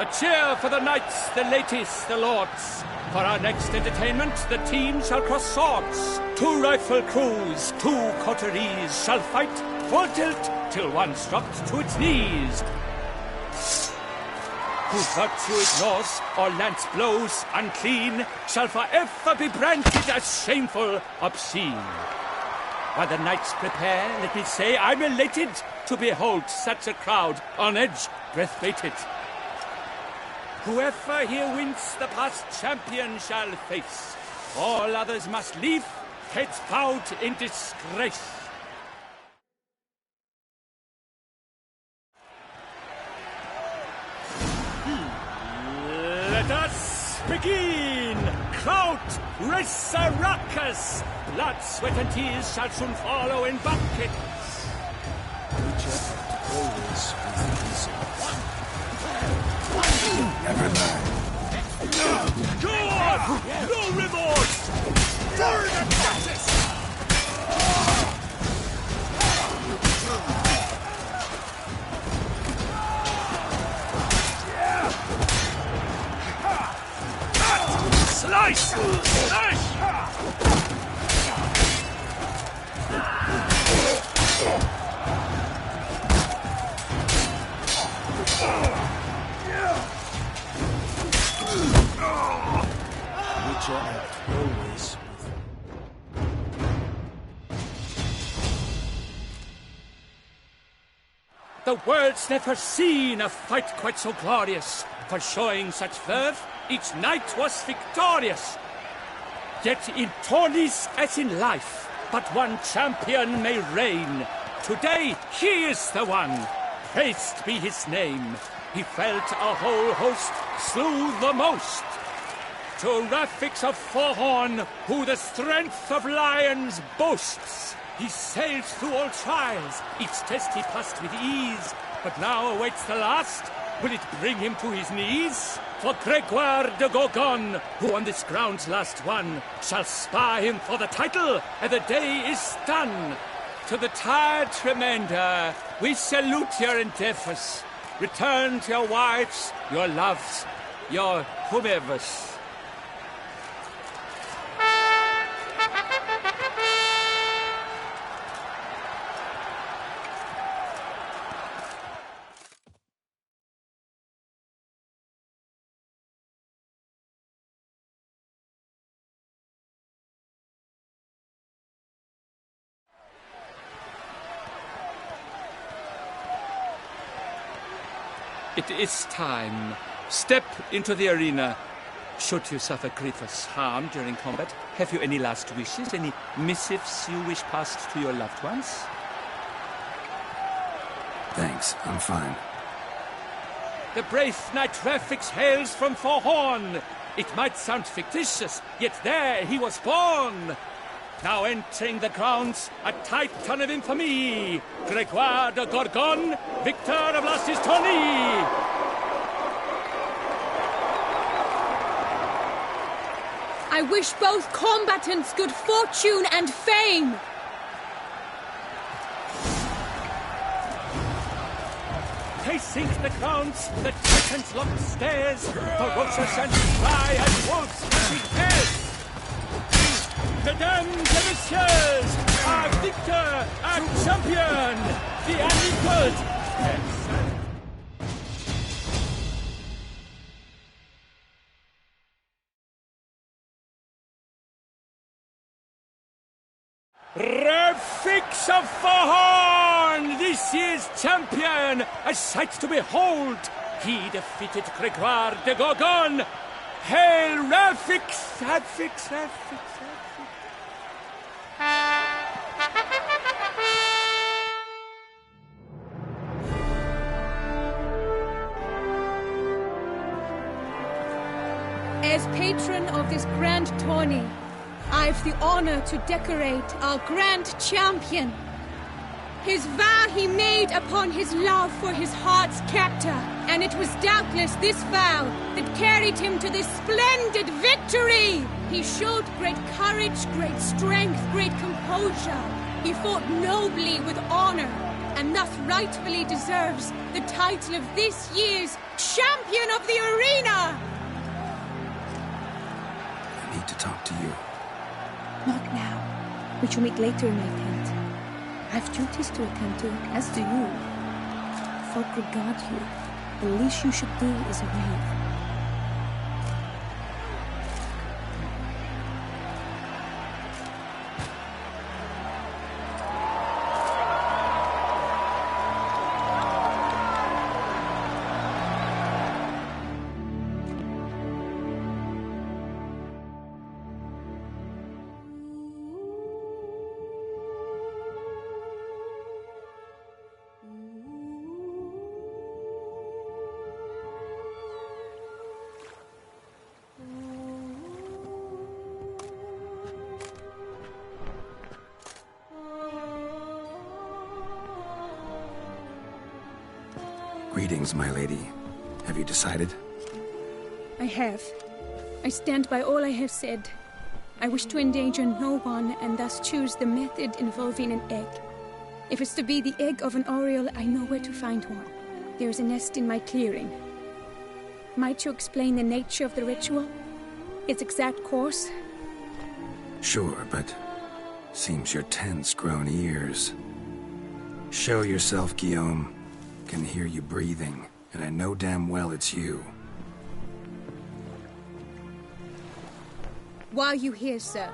A cheer for the knights, the ladies, the lords. For our next entertainment, the team shall cross swords. 2 rifle crews, 2 coteries shall fight full tilt till one's dropped to its knees. Who virtue ignores or lance blows unclean shall forever be branded as shameful, obscene. While the knights prepare, let me say I'm elated to behold such a crowd on edge, breath-baited. Whoever here wins the past champion shall face. All others must leave, heads bowed in disgrace. Let us begin! Kraut, Resarakas! Blood, sweat, and tears shall soon follow in buckets. Always Never learn. Go on! No remorse! Burn and justice! Slice! Slice! Witcher act always. The world's never seen a fight quite so glorious. For showing such verve, each knight was victorious. Yet in tourneys as in life, but one champion may reign. Today he is the one. Praised be his name. He felt a whole host, slew the most. To Rafix of Forhorn, who the strength of lions boasts, he sailed through all trials, each test he passed with ease. But now awaits the last. Will it bring him to his knees? For Gregoire de Gorgon, who on this ground's last won, shall spar him for the title, and the day is done. To the tired Tremenda, we salute your endeavors. Return to your wives, your loves, your whomevers. It is time. Step into the arena. Should you suffer grievous harm during combat, have you any last wishes, any missives you wish passed to your loved ones? Thanks, I'm fine. The brave knight Rafix hails from Forhorn. It might sound fictitious, yet there he was born. Now entering the grounds, a titan of infamy, Gregoire de Gorgon, victor of Lastis tourney. I wish both combatants good fortune and fame. Pacing the grounds, the titans locked stairs, ferocious and dry as wolves between pairs. Mesdames et messieurs, our victor, our champion, the unequaled. Rafix of Forhorn, this year's champion, a sight to behold. He defeated Gregoire de Gorgon. Hail Rafix, Rafix, Rafix. As patron of this grand tourney, I've the honor to decorate our grand champion. His vow he made upon his love for his heart's captor, and it was doubtless this vow that carried him to this splendid victory. He showed great courage, great strength, great composure. He fought nobly with honor, and thus rightfully deserves the title of this year's Champion of the Arena! I need to talk to you. Not now. We shall meet later in my tent. I have duties to attend to, as do you. Folk regard you. The least you should do is wave. Greetings, my lady. Have you decided? I have. I stand by all I have said. I wish to endanger no one and thus choose the method involving an egg. If it's to be the egg of an oriole, I know where to find one. There is a nest in my clearing. Might you explain the nature of the ritual? Its exact course? Sure, but seems your tense grown ears. Show yourself, Guillaume. Can hear you breathing, and I know damn well it's you. Why are you here, sir?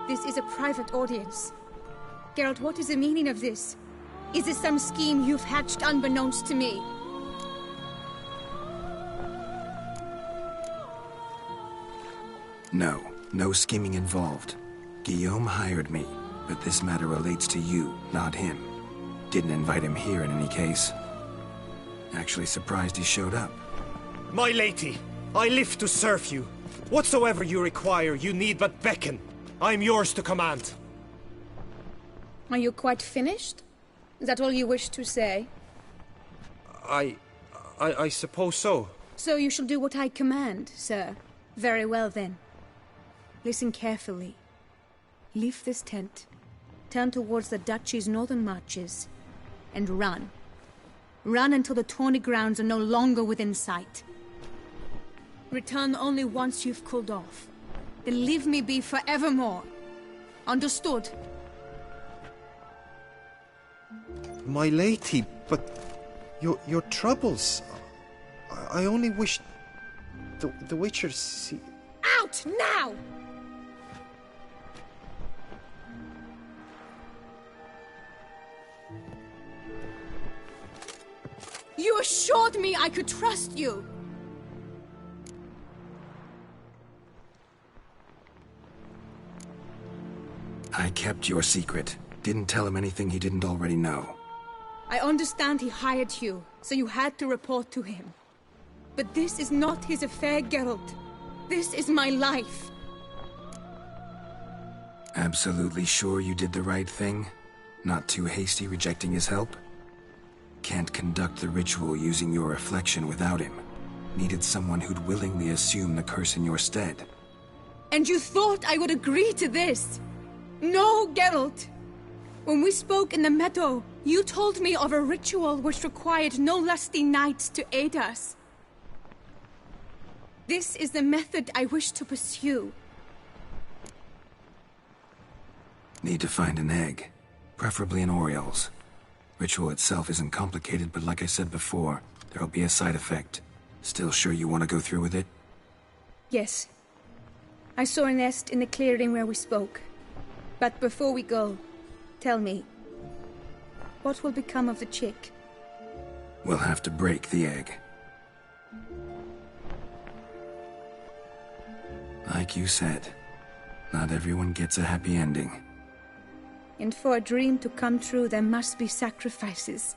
This is a private audience. Geralt, what is the meaning of this? Is this some scheme you've hatched unbeknownst to me? No scheming involved. Guillaume hired me, but this matter relates to you, not him. Didn't invite him here in any case. Actually surprised he showed up. My lady, I live to serve you. Whatsoever you require, you need but beckon. I am yours to command. Are you quite finished? Is that all you wish to say? I suppose so. So you shall do what I command, sir. Very well, then. Listen carefully. Leave this tent, turn towards the Duchy's northern marches, and run. Run until the tourney grounds are no longer within sight. Return only once you've cooled off. Then leave me be forevermore. Understood? My lady, but your troubles. I only wish the Witcher see. Out now! You assured me I could trust you! I kept your secret. Didn't tell him anything he didn't already know. I understand he hired you, so you had to report to him. But this is not his affair, Geralt. This is my life. Absolutely sure you did the right thing? Not too hasty rejecting his help? Can't conduct the ritual using your reflection without him. Needed someone who'd willingly assume the curse in your stead. And you thought I would agree to this? No, Geralt! When we spoke in the meadow, you told me of a ritual which required no lusty knights to aid us. This is the method I wish to pursue. Need to find an egg. Preferably an oriole's. Ritual itself isn't complicated, but like I said before, there'll be a side effect. Still sure you want to go through with it? Yes. I saw a nest in the clearing where we spoke. But before we go, tell me, what will become of the chick? We'll have to break the egg. Like you said, not everyone gets a happy ending. And for a dream to come true, there must be sacrifices.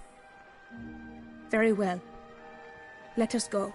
Very well. Let us go.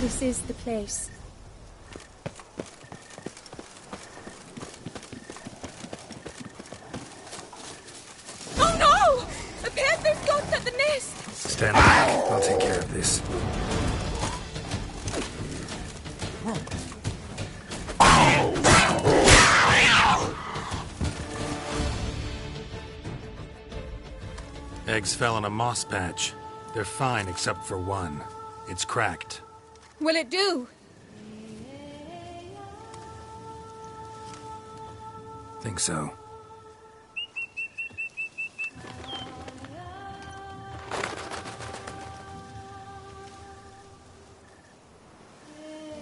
This is the place. Oh no! A panther's got at the nest! Stand back. I'll take care of this. Eggs fell on a moss patch. They're fine except for one. It's cracked. Will it do? Think so.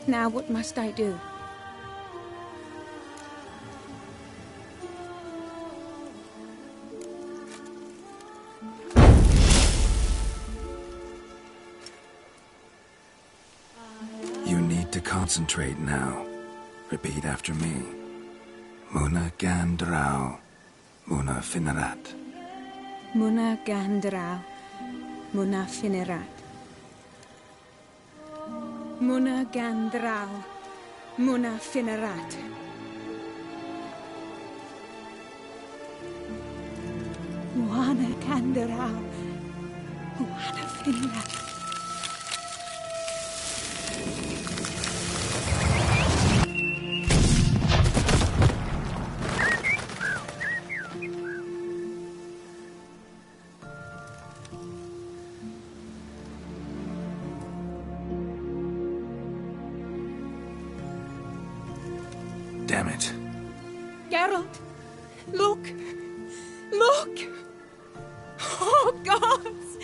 Now what must I do? You need to concentrate now. Repeat after me. Muna Gandrau, Muna Finerat. Muna Gandrau, Muna Finerat. Muna Gandrau, Muna Finerat. Muana Gandrau, Muana Finerat. Damn it. Geralt, look! Look! Oh, gods!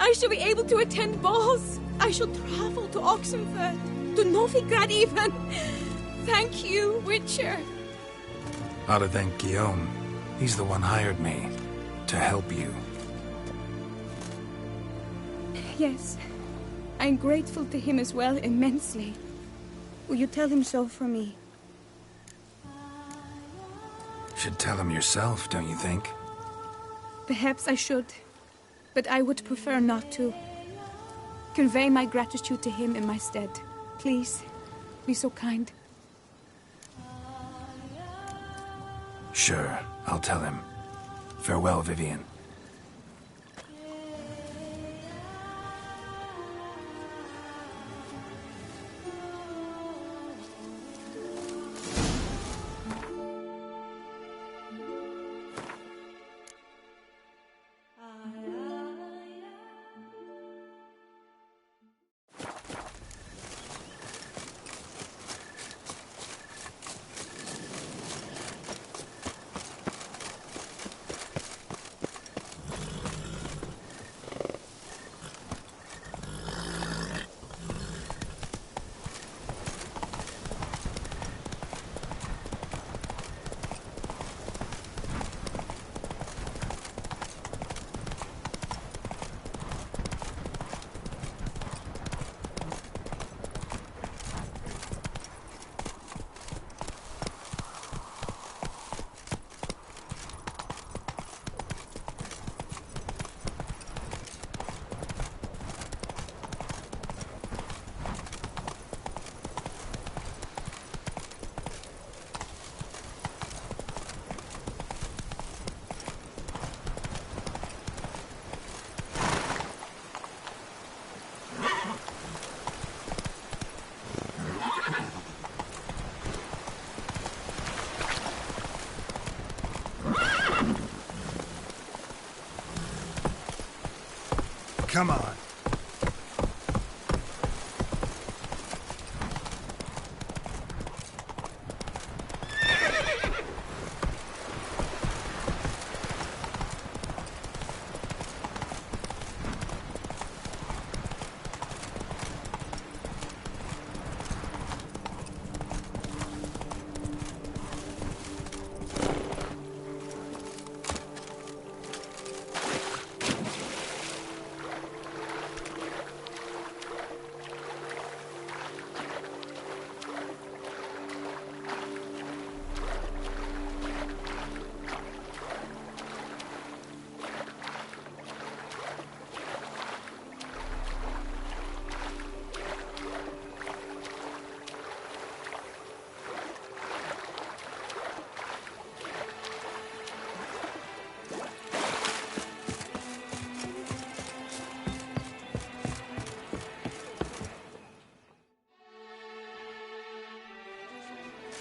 I shall be able to attend balls. I shall travel to Oxenfurt, to Novigrad even. Thank you, Witcher. Ought to thank Guillaume. He's the one hired me. To help you. Yes, I'm grateful to him as well, immensely. Will you tell him so for me? Should tell him yourself, don't you think? Perhaps I should, but I would prefer not to. Convey my gratitude to him in my stead. Please, be so kind. Sure, I'll tell him. Farewell, Vivian. Come on.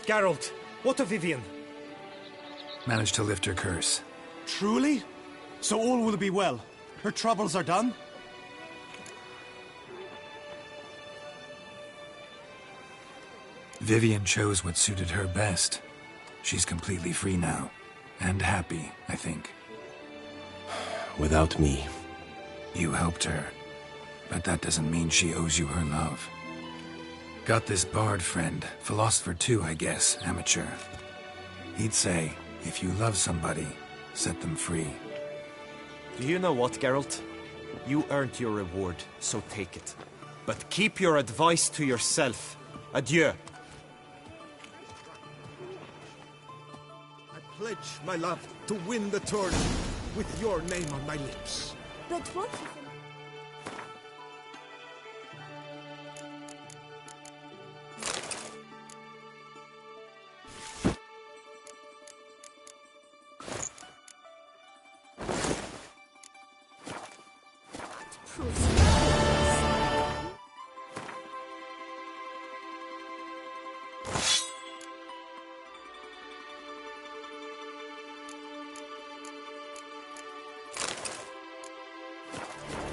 Geralt, what of Vivienne? Managed to lift her curse. Truly? So all will be well. Her troubles are done? Vivienne chose what suited her best. She's completely free now. And happy, I think. Without me. You helped her. But that doesn't mean she owes you her love. Got this bard friend, philosopher too, I guess, amateur. He'd say, if you love somebody, set them free. Do you know what, Geralt? You earned your reward, so take it. But keep your advice to yourself. Adieu. I pledge my love to win the tournament with your name on my lips. But what if...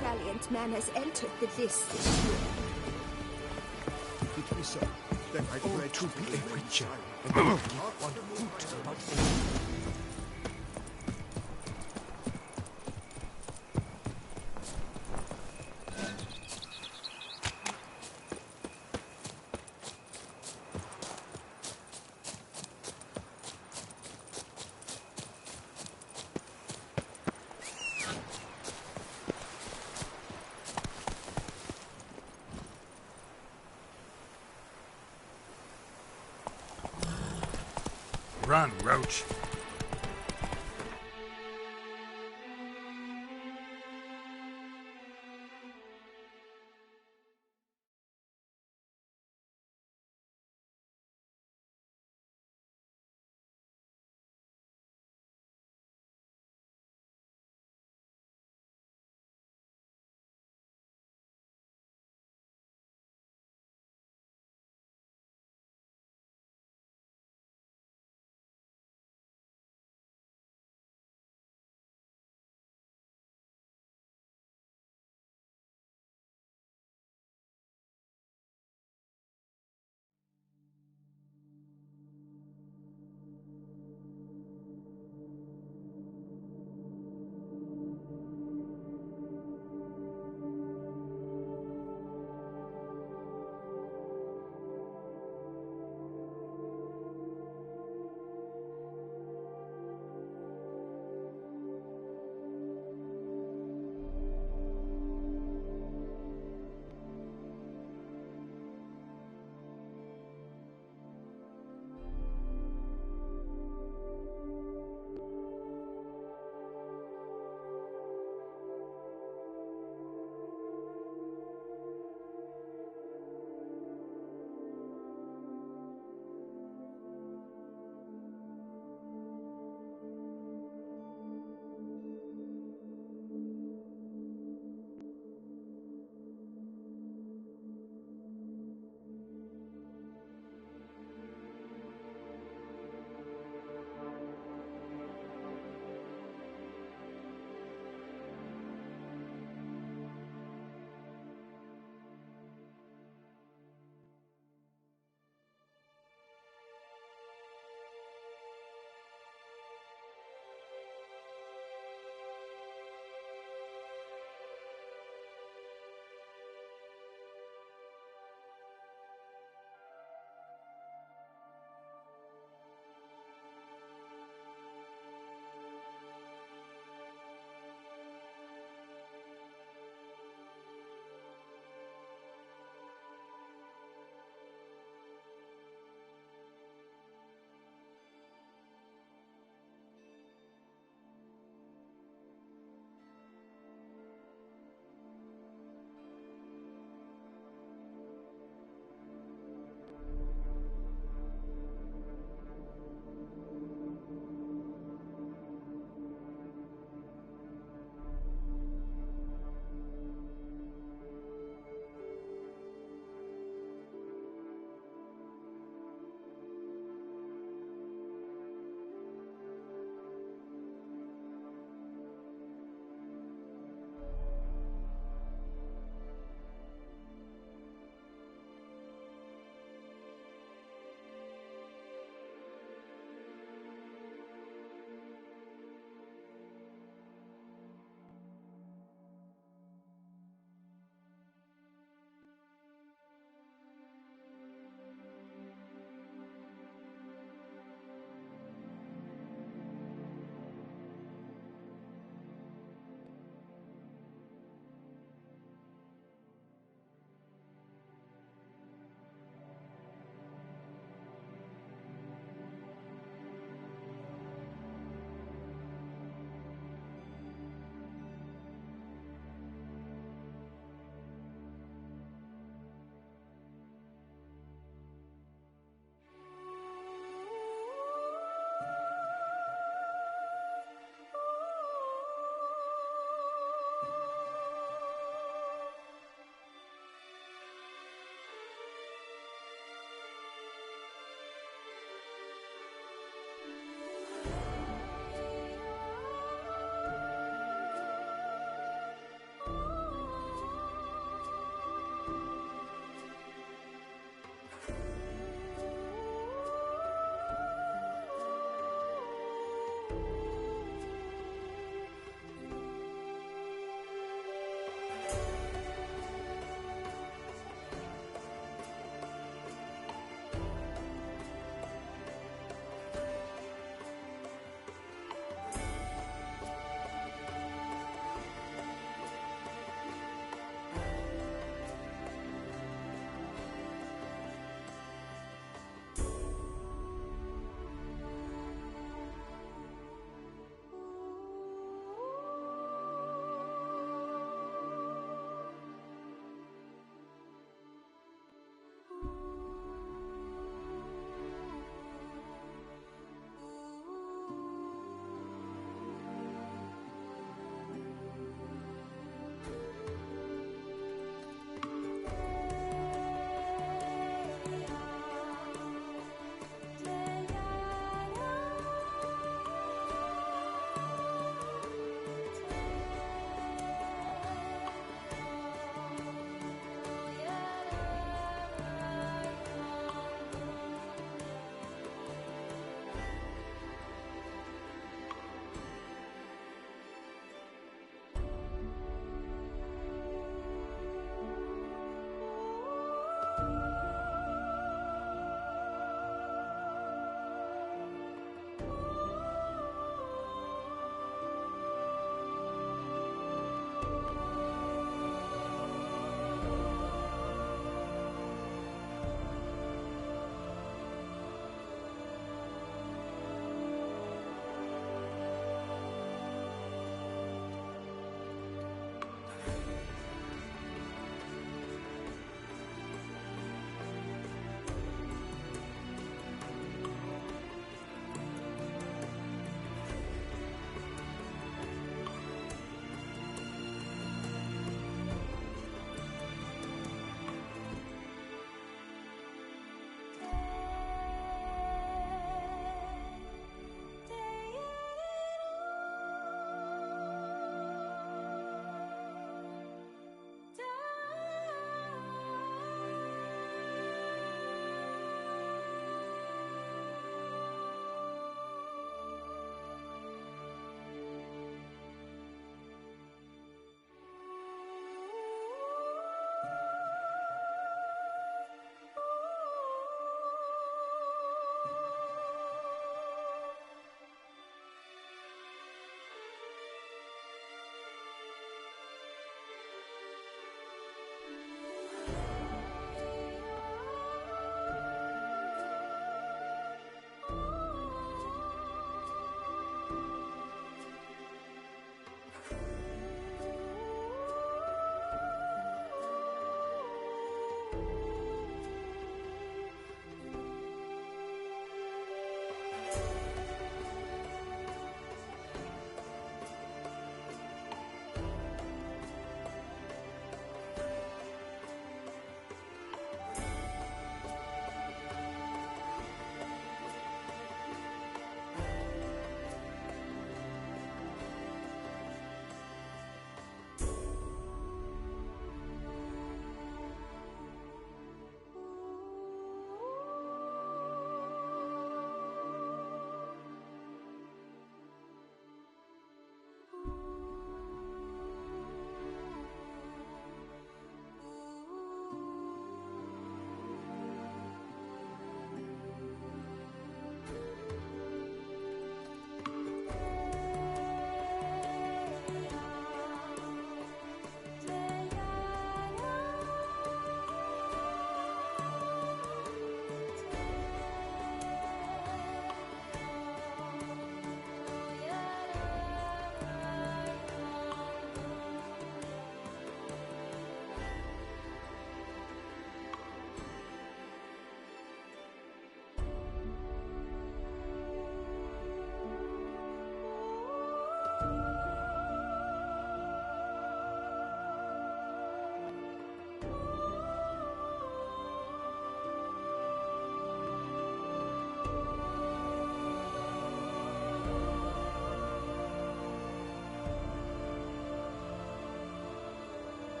Valiant man has entered the list this year. If it be so, then I pray to be a witcher. Run, Roach.